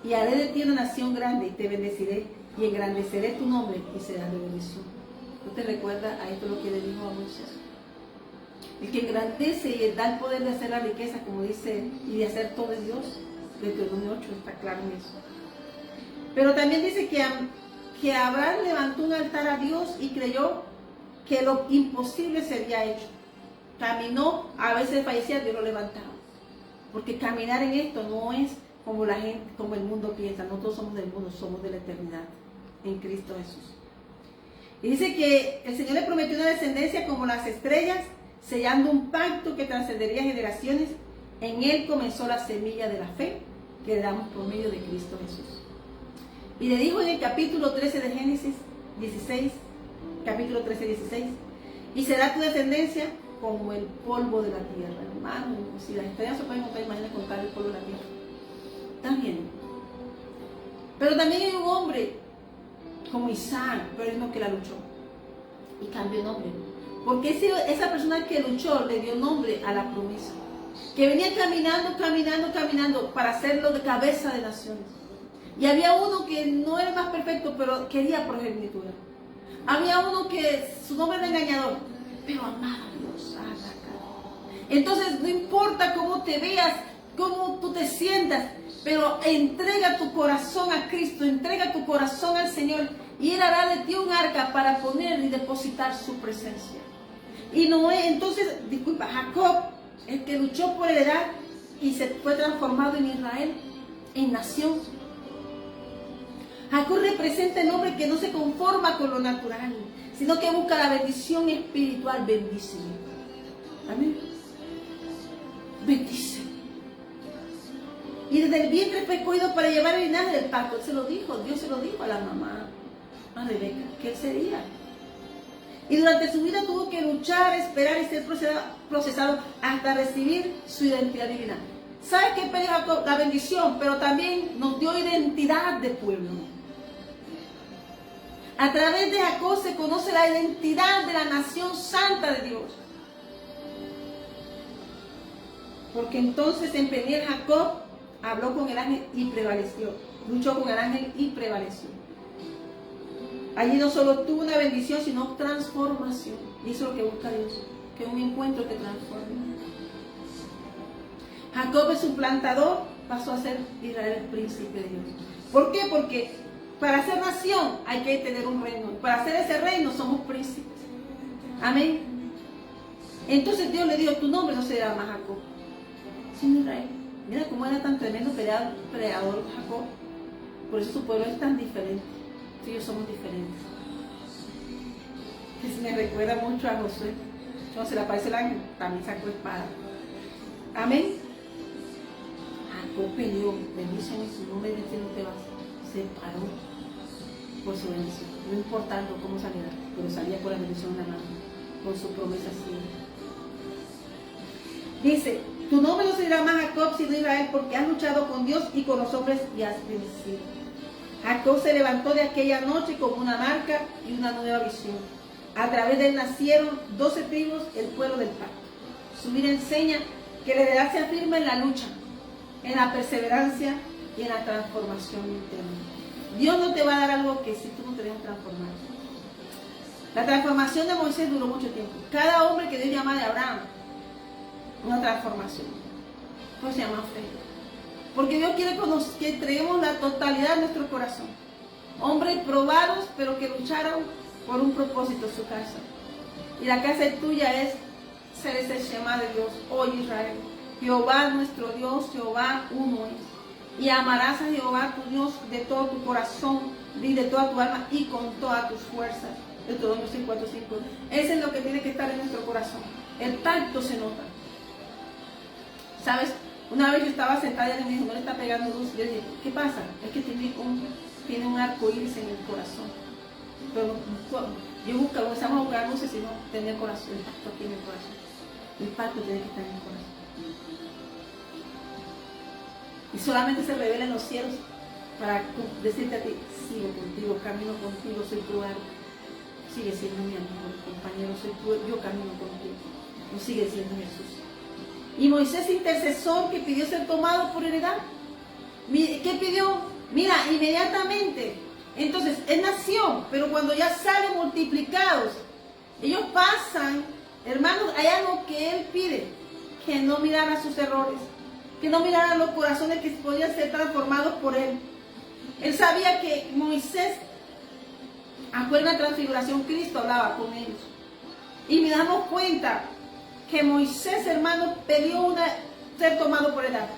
Y haré de ti una nación grande y te bendeciré y engrandeceré tu nombre y serás de bendición. ¿No te recuerda a esto lo que le dijo a Moisés? El que engrandece y da el poder de hacer la riqueza, como dice, y de hacer todo es Dios. Deuteronomio 8 está claro en eso. Pero también dice que Abraham levantó un altar a Dios y creyó que lo imposible sería hecho. Caminó, a veces fallecía, Dios lo levantaba. Porque caminar en esto no es como la gente, como el mundo piensa. Nosotros somos del mundo, somos de la eternidad en Cristo Jesús. Y dice que el Señor le prometió una descendencia como las estrellas, sellando un pacto que trascendería generaciones. En él comenzó la semilla de la fe que le damos por medio de Cristo Jesús. Y le dijo en el capítulo 13 de Génesis 16, capítulo 13, 16, y será tu descendencia como el polvo de la tierra. Hermano, si las estrellas se pueden contar, imagínate contar el polvo de la tierra. También. Pero también hay un hombre como Isaac, pero es lo que la luchó y cambió el nombre, porque esa persona que luchó le dio nombre a la promesa, que venía caminando para hacerlo de cabeza de naciones. Y había uno que no era más perfecto, pero quería progenitura. Había uno que su nombre era engañador, pero amaba a Dios. Entonces no importa cómo te veas, cómo tú te sientas, pero entrega tu corazón a Cristo, entrega tu corazón al Señor, y Él hará de ti un arca para poner y depositar su presencia. Y Noé, entonces, Jacob, el que luchó por heredad y se fue transformado en Israel, en nación. Jacob representa el hombre que no se conforma con lo natural, sino que busca la bendición espiritual. Bendíceme. Amén. Bendíceme. Y desde el vientre fue escogido para llevar el linaje del pacto. Él se lo dijo, Dios se lo dijo a la mamá, a Rebeca, que él sería. Y durante su vida tuvo que luchar, esperar y ser procesado hasta recibir su identidad divina. ¿Sabes qué pidió Jacob? La bendición, pero también nos dio identidad de pueblo. A través de Jacob se conoce la identidad de la nación santa de Dios. Porque entonces en Peniel Jacob habló con el ángel y prevaleció. Luchó con el ángel y prevaleció. Allí no solo tuvo una bendición, sino transformación. Y eso es lo que busca Dios, que un encuentro que transforme. Jacob es un plantador pasó a ser Israel el príncipe de Dios. ¿Por qué? Porque para ser nación hay que tener un reino. Para hacer ese reino somos príncipes. Amén. Entonces Dios le dijo, tu nombre no se llama Jacob, sino Israel. Mira cómo era tan tremendo peleador Jacob. Por eso su pueblo es tan diferente. Tú y yo somos diferentes. Me recuerda mucho a Josué. Cuando se le aparece el ángel, también sacó espada. Amén. Jacob peleó, bendición en su nombre, de no te vas. Se paró por su bendición. No importando cómo saliera, pero salía con la bendición en la mano, con su promesa siempre. Dice, tu nombre no se dirá más Jacob sino Israel, porque has luchado con Dios y con los hombres y has vencido. Jacob se levantó de aquella noche con una marca y una nueva visión. A través de él nacieron 12 tribus, el pueblo del pacto. Su vida enseña que la heredad se afirma en la lucha, en la perseverancia y en la transformación interna. Dios no te va a dar algo que si tú no te dejas transformar. La transformación de Moisés duró mucho tiempo. Cada hombre que Dios llama de Abraham, una transformación. Pues se llama fe. Porque Dios quiere que entreguemos la totalidad de nuestro corazón. Hombres probados, pero que lucharon por un propósito en su casa. Y la casa tuya es ser ese Shema de Dios. Oye Israel, Jehová nuestro Dios, Jehová uno es. Y amarás a Jehová tu Dios de todo tu corazón, y de toda tu alma y con todas tus fuerzas. Deuteronomio 5:4-5. Eso es lo que tiene que estar en nuestro corazón. El pacto se nota. ¿Sabes? Una vez yo estaba sentada y me dijo, no le está pegando luz. Yo dije, ¿qué pasa? Es que tiene un arco iris en el corazón. Pero yo buscaba, empezamos a buscar luces y no tenía corazón, el pacto aquí en el corazón. El pacto tiene que estar en el corazón. Y solamente se revela en los cielos para decirte a ti, sigo contigo, camino contigo, soy tu árbol. Sigue siendo mi amigo, compañero, yo camino contigo. No sigue siendo Jesús. Y Moisés, intercesor, que pidió ser tomado por heredad. ¿Qué pidió? Mira, inmediatamente. Entonces, él nació, pero cuando ya salen multiplicados, ellos pasan, hermanos, hay algo que él pide, que no mirara sus errores, que no mirara los corazones que podían ser transformados por él. Él sabía que Moisés, acuerdo a la transfiguración, Cristo hablaba con ellos. Y me damos cuenta que Moisés, hermano, pidió ser tomado por edad.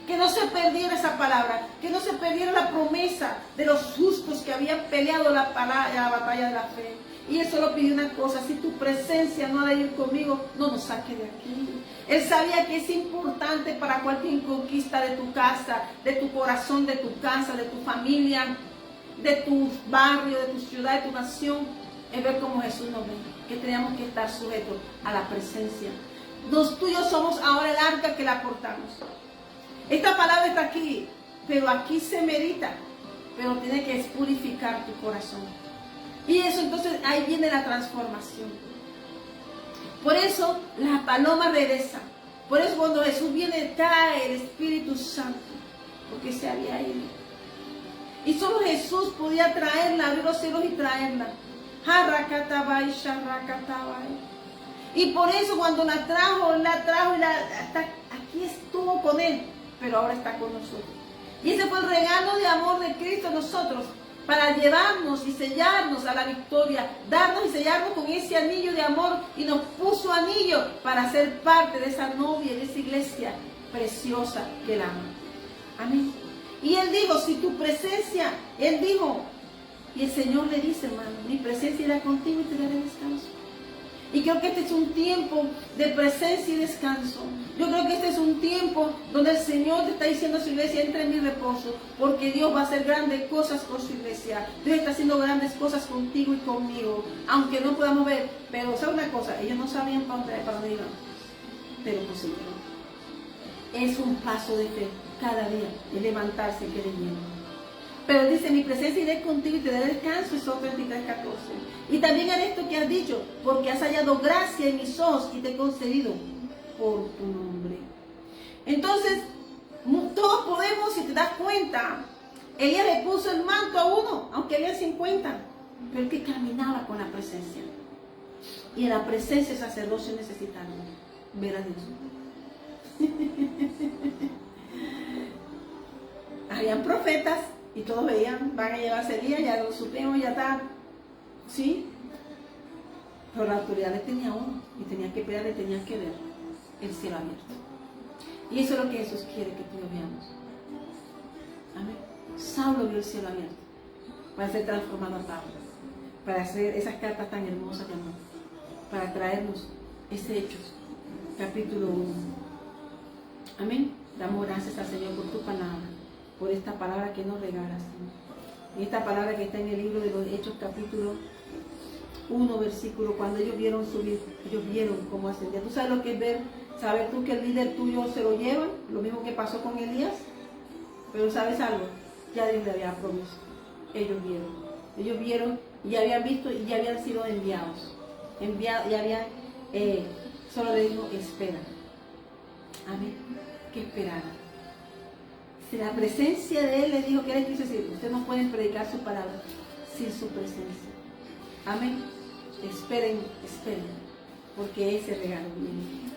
Que no se perdiera esa palabra, que no se perdiera la promesa de los justos que habían peleado la batalla de la fe. Y él solo pidió una cosa, si tu presencia no ha de ir conmigo, no nos saque de aquí. Él sabía que es importante para cualquier conquista de tu casa, de tu corazón, de tu casa, de tu familia, de tu barrio, de tu ciudad, de tu nación, es ver cómo Jesús nos ve, que tenemos que estar sujetos a la presencia. Los tuyos somos ahora el arca que la portamos. Esta palabra está aquí, pero aquí se medita, pero tiene que purificar tu corazón. Y eso entonces ahí viene la transformación. Por eso la paloma regresa. Por eso cuando Jesús viene trae el Espíritu Santo, porque se había ido. Y solo Jesús podía traerla, abrir los cielos y traerla. Y por eso cuando la trajo y hasta aquí estuvo con él. Pero ahora está con nosotros. Y ese fue el regalo de amor de Cristo a nosotros, para llevarnos y sellarnos a la victoria, darnos y sellarnos con ese anillo de amor, y nos puso anillo para ser parte de esa novia, de esa iglesia preciosa que él ama. Amén. Y él dijo, si tu presencia, él dijo, y el Señor le dice, hermano, mi presencia irá contigo y te daré descanso. Y creo que este es un tiempo de presencia y descanso. Yo creo que este es un tiempo donde el Señor te está diciendo a su iglesia, entra en mi reposo, porque Dios va a hacer grandes cosas con su iglesia. Dios está haciendo grandes cosas contigo y conmigo, aunque no podamos ver. Pero ¿sabe una cosa? Ellos no sabían para dónde iban, pero consiguieron. Es un paso de fe cada día, de levantarse creyendo. Pero dice, mi presencia iré contigo y te daré descanso, Éxodo 33:14. Y también haré esto que has dicho, porque has hallado gracia en mis ojos y te he concedido por tu nombre. Entonces, todos podemos, si te das cuenta, Elías le puso el manto a uno, aunque había 50, pero el que caminaba con la presencia. Y en la presencia el sacerdocio necesitaba ver a Dios. profetas y todos veían, van a llevarse Elías, ya lo supimos, ya está. ¿Sí? Pero la autoridad le tenía uno y tenía que esperar y tenía que ver el cielo abierto. Y eso es lo que Jesús quiere que tú lo veamos. Amén. Saulo vio el cielo abierto para ser transformado a Pablo, para hacer esas cartas tan hermosas de amor, para traernos ese Hechos, capítulo 1. Amén. Damos gracias al Señor por tu palabra, por esta palabra que nos regalas, Señor. Y esta palabra que está en el libro de los Hechos, capítulo 1, versículo, cuando ellos vieron subir, ellos vieron cómo ascendía. ¿Tú sabes lo que es ver? ¿Sabes tú que el líder tuyo se lo lleva? Lo mismo que pasó con Elías. Pero ¿sabes algo? Ya Dios le había prometido. Ellos vieron y ya habían visto y ya habían sido enviados. Ya habían, solo le dijo, espera. Amén. Que esperaran. Si la presencia de Él les dijo que era Cristo, ustedes no pueden predicar su palabra sin su presencia. Amén. Esperen, porque ese regalo viene.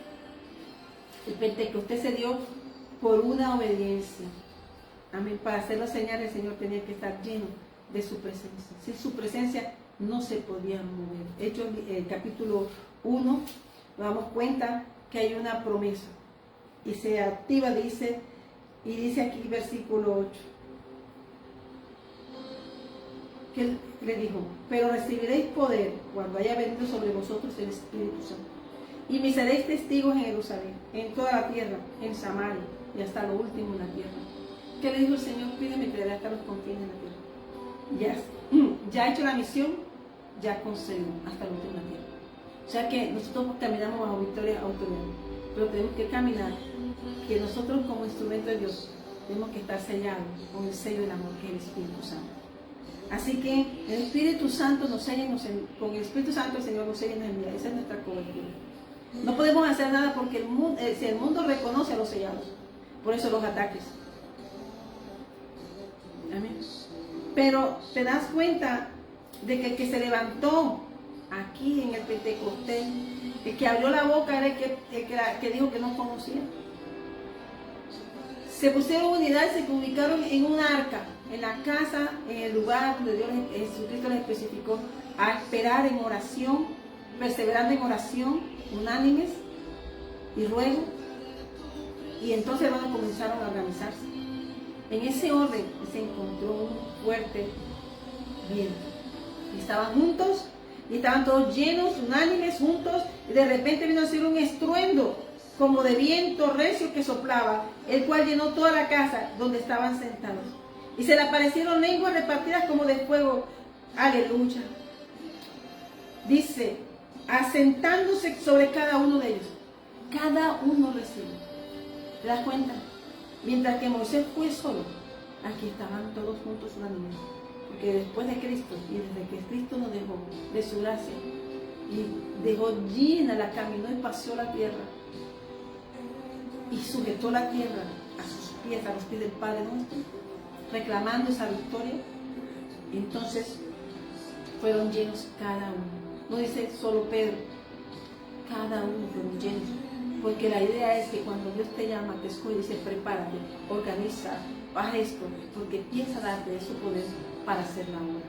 El Pentecostés se dio por una obediencia. Amén. Para hacer las señales, el Señor tenía que estar lleno de su presencia. Sin su presencia no se podían mover. Hechos, capítulo 1, nos damos cuenta que hay una promesa. Y se activa, dice aquí versículo 8. Que él le dijo, pero recibiréis poder cuando haya venido sobre vosotros el Espíritu Santo. Y me seréis testigos en Jerusalén, en toda la tierra, en Samaria y hasta lo último en la tierra. ¿Qué le dijo el Señor? Pídeme que le dé hasta los confines de la tierra. Ya ha hecho la misión, ya concedió hasta lo último en la tierra. O sea que nosotros caminamos bajo victoria autoridad, pero tenemos que caminar, que nosotros como instrumento de Dios tenemos que estar sellados con el sello del amor que es el Espíritu Santo. Así que el Espíritu Santo nos sella, con el Espíritu Santo el Señor nos sella en la vida. Esa es nuestra cobertura. No podemos hacer nada porque si el mundo reconoce a los sellados. Por eso los ataques. Amén. Pero te das cuenta de que el que se levantó aquí en el Pentecostés, el que abrió la boca era el que dijo que no conocía. Se pusieron unidad y se ubicaron en un arca, en la casa, en el lugar donde Jesucristo les especificó, a esperar en oración, perseverando en oración, unánimes y ruego. Y entonces, hermanos, comenzaron a organizarse. En ese orden se encontró un fuerte viento. Y estaban juntos, y estaban todos llenos, unánimes, juntos, y de repente vino a ser un estruendo, como de viento recio que soplaba, el cual llenó toda la casa donde estaban sentados. Y se le aparecieron lenguas repartidas como de fuego. Aleluya. Dice, asentándose sobre cada uno de ellos. Cada uno recibe. ¿Te das cuenta? Mientras que Moisés fue solo, aquí estaban todos juntos unánimes. Porque después de Cristo, y desde que Cristo nos dejó de su gracia, y dejó llena, la caminó y paseó la tierra, y sujetó la tierra a sus pies, a los pies del Padre nuestro, reclamando esa victoria. Y entonces fueron llenos cada uno. No dice solo Pedro, cada uno fueron llenos. Porque la idea es que cuando Dios te llama, te escoge y dice, prepárate, organiza, haz esto, porque piensa darte de su poder para hacer la obra.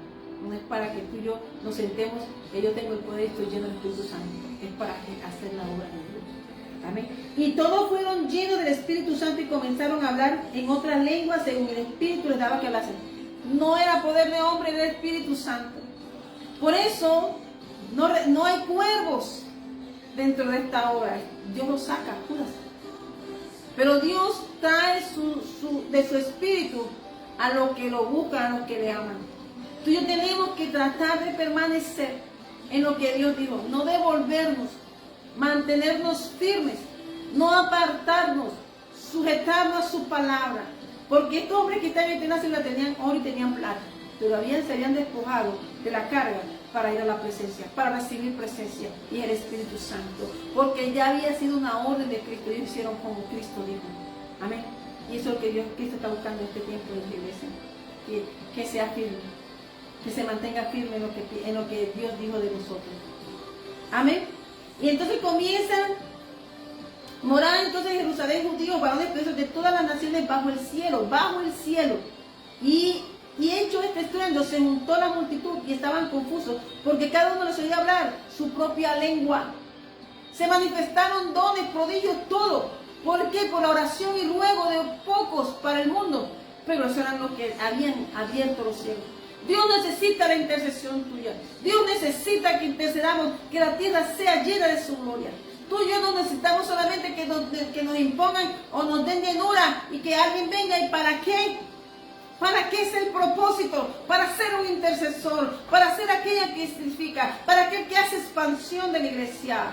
No es para que tú y yo nos sentemos, que yo tengo el poder y estoy lleno del Espíritu Santo. Es para hacer la obra de Dios. Amén. Y todos fueron llenos del Espíritu Santo y comenzaron a hablar en otras lenguas según el Espíritu les daba que hablasen. No era poder de hombre, era el Espíritu Santo. Por eso no hay cuervos dentro de esta obra. Dios lo saca, Judas. Pero Dios trae de su Espíritu a los que lo buscan, a los que le aman. Tú y yo tenemos que tratar de permanecer en lo que Dios dijo, no devolvernos, mantenernos firmes, no apartarnos, sujetarnos a su palabra. Porque estos hombres que están en esta ciudad tenían oro y tenían plata, todavía se habían despojado de la carga para ir a la presencia, para recibir presencia y el Espíritu Santo. Porque ya había sido una orden de Cristo, ellos hicieron como Cristo dijo. Amén. Y eso es lo que Cristo está buscando en este tiempo de la iglesia. Que sea firme, que se mantenga firme en lo que Dios dijo de nosotros. Amén. Y entonces comienzan morar entonces en Jerusalén judíos, varones presos de todas las naciones bajo el cielo, Y hecho este estruendo, se juntó la multitud y estaban confusos, porque cada uno les oía hablar su propia lengua. Se manifestaron dones, prodigios, todo. ¿Por qué? Por la oración y ruego de pocos para el mundo. Pero eso eran los que habían abierto los cielos. Dios necesita la intercesión tuya. Dios necesita que intercedamos, que la tierra sea llena de su gloria. Tú y yo no necesitamos solamente que nos impongan o nos den llenura y que alguien venga. ¿Y para qué? ¿Para qué es el propósito? Para ser un intercesor, para ser aquella que edifica, para aquel que hace expansión de la iglesia.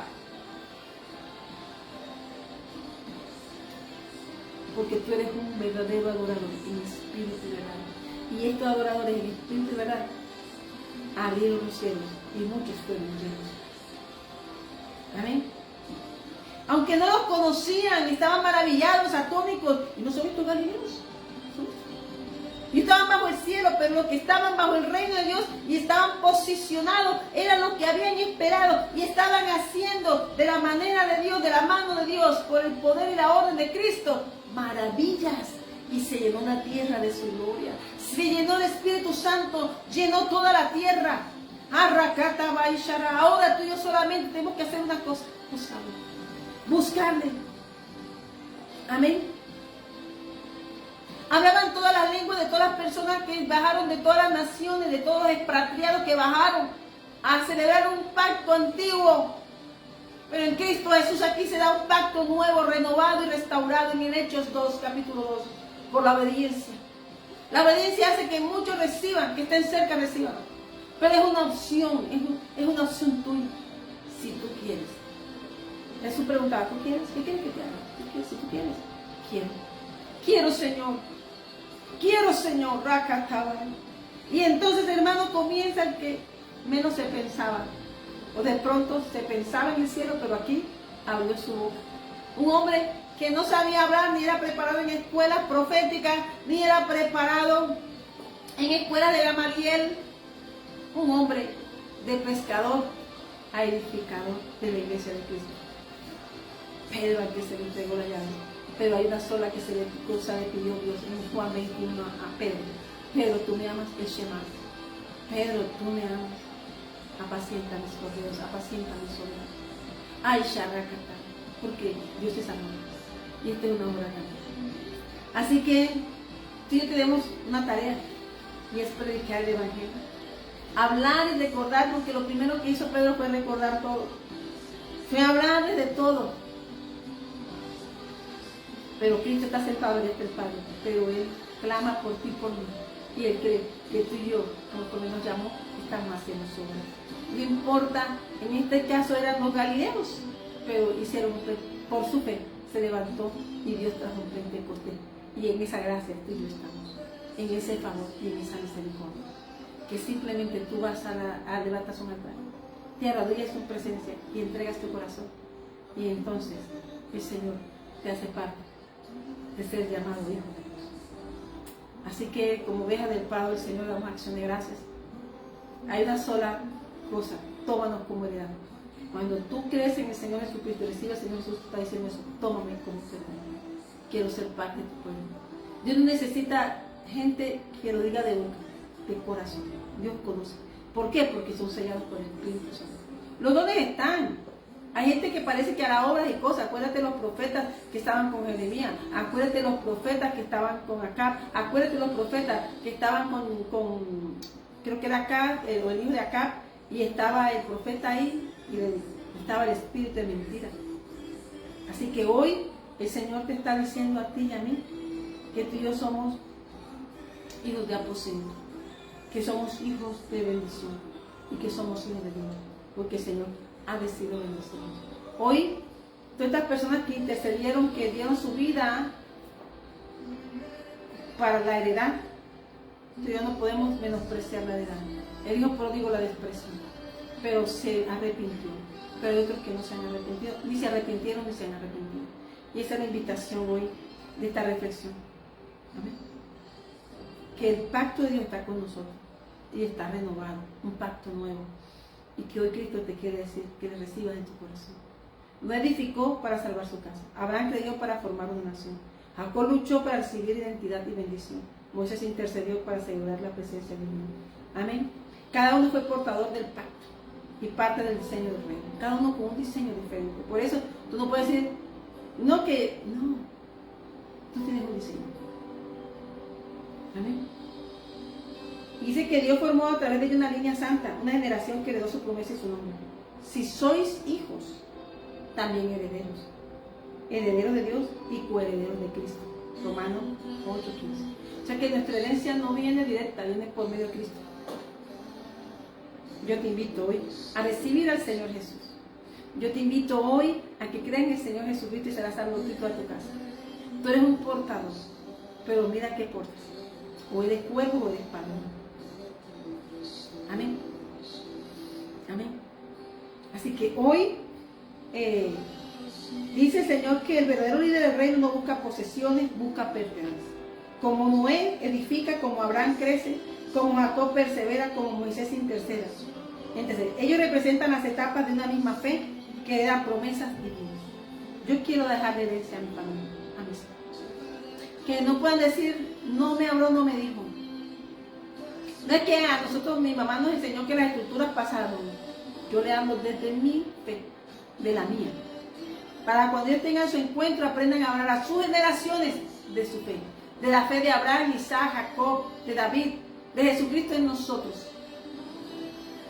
Porque tú eres un verdadero adorador en espíritu y verdad. Y estos adoradores en espíritu y verdad abrieron los cielos y muchos fueron llenos. Amén. Aunque no los conocían, estaban maravillados, atónicos, y no son estos galileos. Y estaban bajo el cielo, pero los que estaban bajo el reino de Dios y estaban posicionados eran los que habían esperado y estaban haciendo de la manera de Dios, de la mano de Dios, por el poder y la orden de Cristo, maravillas. Y se llenó la tierra de su gloria. Se llenó el Espíritu Santo, llenó toda la tierra. Ahora tú y yo solamente tenemos que hacer una cosa: buscarle. Amén. Hablaban todas las lenguas de todas las personas que bajaron, de todas las naciones, de todos los expatriados que bajaron a celebrar un pacto antiguo. Pero en Cristo Jesús aquí se da un pacto nuevo, renovado y restaurado en Hechos 2, capítulo 2, por la obediencia. La obediencia hace que muchos reciban, que estén cerca reciban. Pero es una opción, es una opción tuya, si tú quieres. Jesús preguntaba: ¿tú quieres? ¿Qué quieres que te haga? ¿Tú quieres? Si tú quieres, quiero. Quiero, Señor. Quiero, Señor. Y entonces, hermano, comienza el que menos se pensaba. O de pronto se pensaba en el cielo, pero aquí abrió su boca. Un hombre que no sabía hablar, ni era preparado en escuelas proféticas, ni era preparado en escuelas de Gamaliel. Un hombre de pescador a edificador de la iglesia de Cristo. Pedro, al que se le entregó la llave. Pero hay una sola que se le pidió Dios en Juan 21 a Pedro: Pedro, tú me amas, el Shema. Pedro, tú me amas, apacienta mis corderos, apacienta mis ovejas. Ay, Sharrakata, porque Dios es amor y esta es una obra grande. Así que tú y yo tenemos una tarea, y es predicar el evangelio, hablar y recordar, porque lo primero que hizo Pedro fue recordar todo, fue hablarles de todo. Pero Cristo está sentado en este Padre, pero Él clama por ti y por mí. Y Él cree que tú y yo, como nos llamó, estamos haciendo su obra. No importa, en este caso eran los galileos, pero hicieron por su fe, se levantó y Dios trajo un Pentecostés. Y en esa gracia tú y yo estamos, en ese favor y en esa misericordia. Que simplemente tú vas a levantar un altar, te arrodillas en su presencia y entregas tu corazón. Y entonces el Señor te hace parte de ser llamado hijo de Dios. Así que, como oveja del Prado del Señor, damos acción de gracias. Hay una sola cosa: tómanos como heredad. Cuando tú crees en el Señor Jesucristo y recibes al Señor Jesús, está diciendo eso: tómame como heredad. Quiero ser parte de tu pueblo. Dios no necesita gente que lo diga de boca, de corazón. Dios conoce. ¿Por qué? Porque son sellados por el Espíritu Santo. Los dones están. Hay gente que parece que hará obras y cosas. Acuérdate de los profetas que estaban con Jeremías. Acuérdate de los profetas que estaban con Acab. Acuérdate de los profetas que estaban con creo que era Acab, o el hijo de Acab, y estaba el profeta ahí, y estaba el espíritu de mentira. Así que hoy el Señor te está diciendo a ti y a mí que tú y yo somos hijos de aposento, que somos hijos de bendición y que somos hijos de Dios, porque el Señor ha decidido bendecirnos. Hoy, todas estas personas que intercedieron, que dieron su vida para la heredad, tú y yo no podemos menospreciar la heredad. El hijo pródigo la despreció, pero se arrepintió. Pero hay otros que no se han arrepentido, ni se arrepintieron ni se han arrepentido. Y esa es la invitación hoy de esta reflexión. Amén. Que el pacto de Dios está con nosotros y está renovado, un pacto nuevo. Y que hoy Cristo te quiere decir que le recibas en tu corazón. No edificó para salvar su casa. Abraham creyó para formar una nación. Jacob luchó para recibir identidad y bendición. Moisés intercedió para asegurar la presencia de Dios. Amén. Cada uno fue portador del pacto y parte del diseño del reino. Cada uno con un diseño diferente. Por eso tú no puedes decir, no, tú tienes un diseño. Amén. Y dice que Dios formó a través de ella una línea santa, una generación que heredó su promesa y su nombre. Si sois hijos, también herederos. Herederos de Dios y coherederos de Cristo. Romanos 8:15. O sea que nuestra herencia no viene directa, viene por medio de Cristo. Yo te invito hoy a recibir al Señor Jesús. Yo te invito hoy a que creas en el Señor Jesucristo y serás salvo tú y toda tu casa. Tú eres un portador, pero mira qué portas. O eres cuervo o eres paloma. Amén. Amén. Así que hoy dice el Señor que el verdadero líder del reino no busca posesiones, busca pertenencia. Como Noé edifica, como Abraham crece, como Jacob persevera, como Moisés intercede. Entonces, ellos representan las etapas de una misma fe que dan promesas divinas. Yo quiero dejarle herencia a mi familia, a mis hijos. Que no puedan decir, no me habló, no me dijo. No es que a nosotros, mi mamá nos enseñó que las escrituras pasaron. Yo le hablo desde mi fe, de la mía. Para cuando ellos tengan su encuentro, aprendan a hablar a sus generaciones de su fe. De la fe de Abraham, Isaac, Jacob, de David, de Jesucristo en nosotros.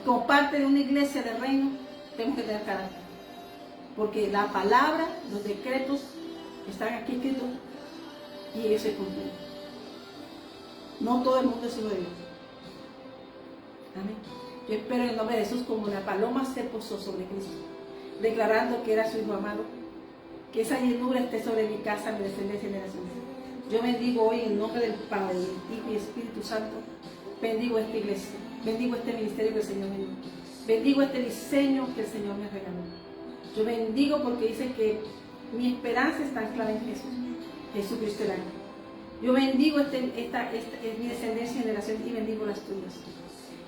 Como parte de una iglesia del reino, tenemos que tener carácter. Porque la palabra, los decretos, están aquí escritos y ellos se cumplen. No todo el mundo es hijo de Dios. Amén. Yo espero en el nombre de Jesús, como la paloma se posó sobre Cristo, declarando que era su hijo amado, que esa llenura esté sobre mi casa, mi descendencia y generaciones. Yo bendigo hoy en el nombre del Padre, del Hijo y Espíritu Santo. Bendigo esta iglesia, bendigo este ministerio que el Señor me dio, bendigo este diseño que el Señor me regaló. Yo bendigo porque dice que mi esperanza está anclada en Jesús, Jesucristo el ángel. Yo bendigo mi descendencia y generación y bendigo las tuyas.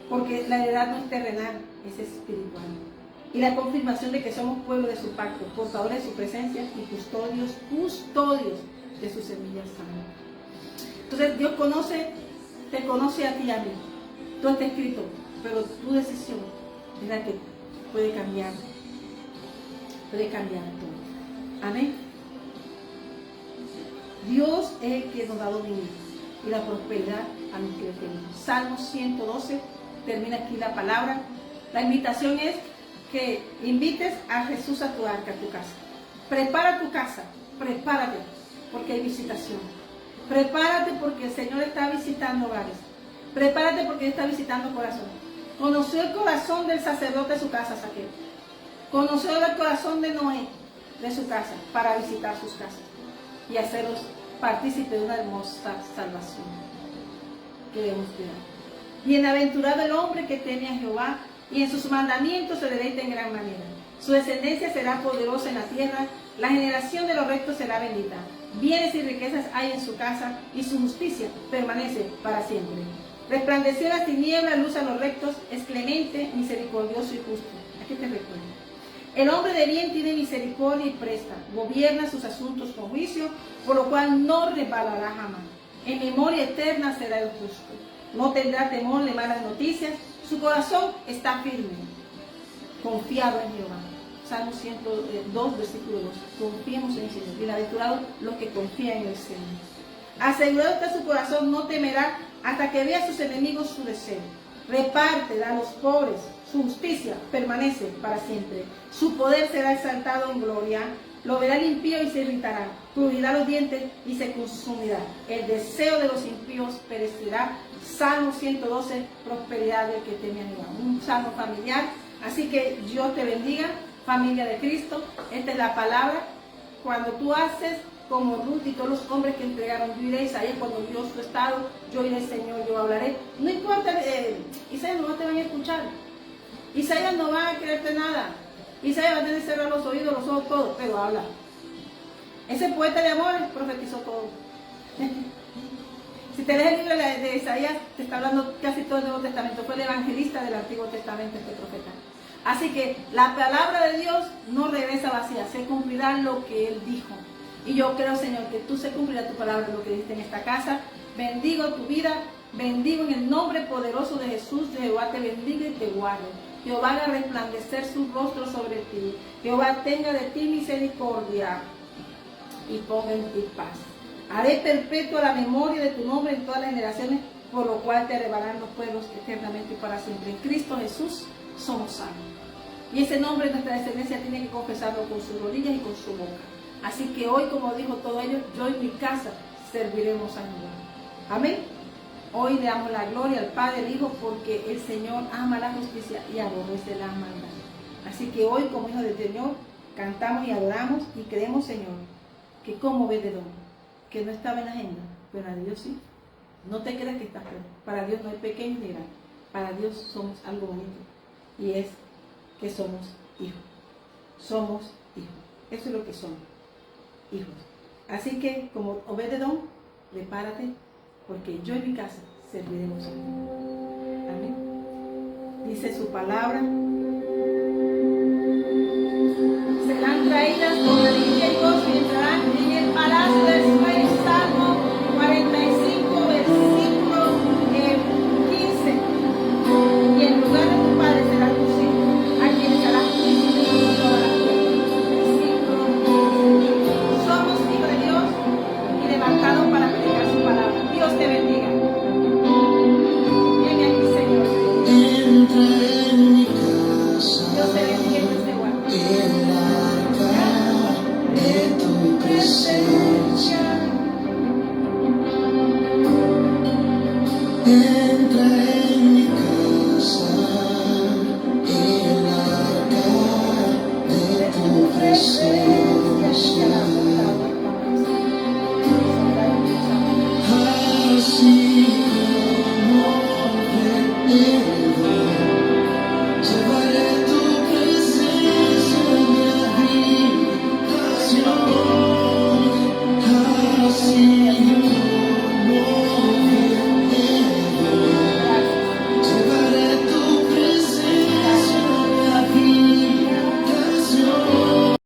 Porque la heredad no es terrenal, es espiritual. Y la confirmación de que somos pueblo de su pacto, portadores de su presencia y custodios de su semilla santa. Entonces Dios te conoce a ti y a mí. Todo está escrito, pero tu decisión es la que puede cambiar todo. Amén. Dios es el que nos da dominio y la prosperidad a los que le temen. Salmo 112, termina aquí la palabra. La invitación es que invites a Jesús a tu arca, a tu casa. Prepara tu casa, prepárate, porque hay visitación. Prepárate porque el Señor está visitando hogares. Prepárate porque Él está visitando corazones. Conoció el corazón del sacerdote de su casa, Saqueo. Conoció el corazón de Noé, de su casa, para visitar sus casas y hacerlos partícipes de una hermosa salvación que debemos cuidar. Bienaventurado el hombre que teme a Jehová y en sus mandamientos se deleita en gran manera. Su descendencia será poderosa en la tierra, la generación de los rectos será bendita. Bienes y riquezas hay en su casa y su justicia permanece para siempre. Resplandeció las tinieblas, luz a los rectos, es clemente, misericordioso y justo. Aquí te recuerdo. El hombre de bien tiene misericordia y presta, gobierna sus asuntos con juicio, por lo cual no resbalará jamás. En memoria eterna será el justo. No tendrá temor de malas noticias, su corazón está firme, confiado en Jehová. Salmo 102, versículo 2. Confiemos en el Señor. Bienaventurados los que confían en el Señor. Asegurado está su corazón, no temerá hasta que vea a sus enemigos su deseo. Reparte a los pobres, su justicia permanece para siempre. Su poder será exaltado en gloria. Lo verá el impío y se irritará. Crujirá los dientes y se consumirá. El deseo de los impíos perecerá. Salmo 112, prosperidad del que teme a Jehová. Un salmo familiar. Así que Dios te bendiga, familia de Cristo. Esta es la palabra. Cuando tú haces como Ruth y todos los hombres que entregaron, yo iré a Isaías cuando vio su estado, yo iré, Señor, yo hablaré. No importa, Isaías no te van a escuchar. Isaías no va a creerte nada. Isaías va a tener que cerrar los oídos, los ojos, todo, pero habla. Ese poeta de amor profetizó todo. Si te lees el libro de Isaías, te está hablando casi todo el Nuevo Testamento. Fue el evangelista del Antiguo Testamento, este profeta. Así que la palabra de Dios no regresa vacía, se cumplirá lo que Él dijo. Y yo creo, Señor, que tú se cumplirá tu palabra, lo que dijiste en esta casa. bendigo tu vida, bendigo en el nombre poderoso de Jesús. Jehová te bendiga y te guarde. Jehová haga resplandecer su rostro sobre ti. Jehová tenga de ti misericordia y ponga en ti paz. Haré perpetua la memoria de tu nombre en todas las generaciones, por lo cual te elevarán los pueblos eternamente y para siempre. En Cristo Jesús somos salvos. Y ese nombre de nuestra descendencia tiene que confesarlo con sus rodillas y con su boca. Así que hoy, como dijo todo ello, yo y mi casa serviremos a Jehová. Amén. Hoy le damos la gloria al Padre, al Hijo, porque el Señor ama la justicia y aborrece la maldad. Así que hoy, como hijos del Señor, cantamos y adoramos y creemos, Señor, que como Obed-Edom, que no estaba en la agenda, pero a Dios sí. No te creas que estás peor. Para Dios no hay pequeño ni grande. Para Dios somos algo bonito. Y es que somos hijos. Somos hijos. Eso es lo que somos. Hijos. Así que, como Obed-Edom, prepárate, porque yo y mi casa serviremos a Dios. Amén. Dice su palabra. Serán traídas con alegría y gozo y entrarán en el palacio del Rey. Salmo 45, versículo 15. Y en lugar de tu padre serán tus hijos, a quienes harás juicio de toda la tierra. Versículo 15. Somos hijos de Dios y levantados para predicar su palabra. Dios te bendiga. Ven aquí, Señor. Entra en mi casa. Dios te bendiga y Dios te guarde. El arca de tu presencia. Entra en mi casa. El arca de tu presencia. Así como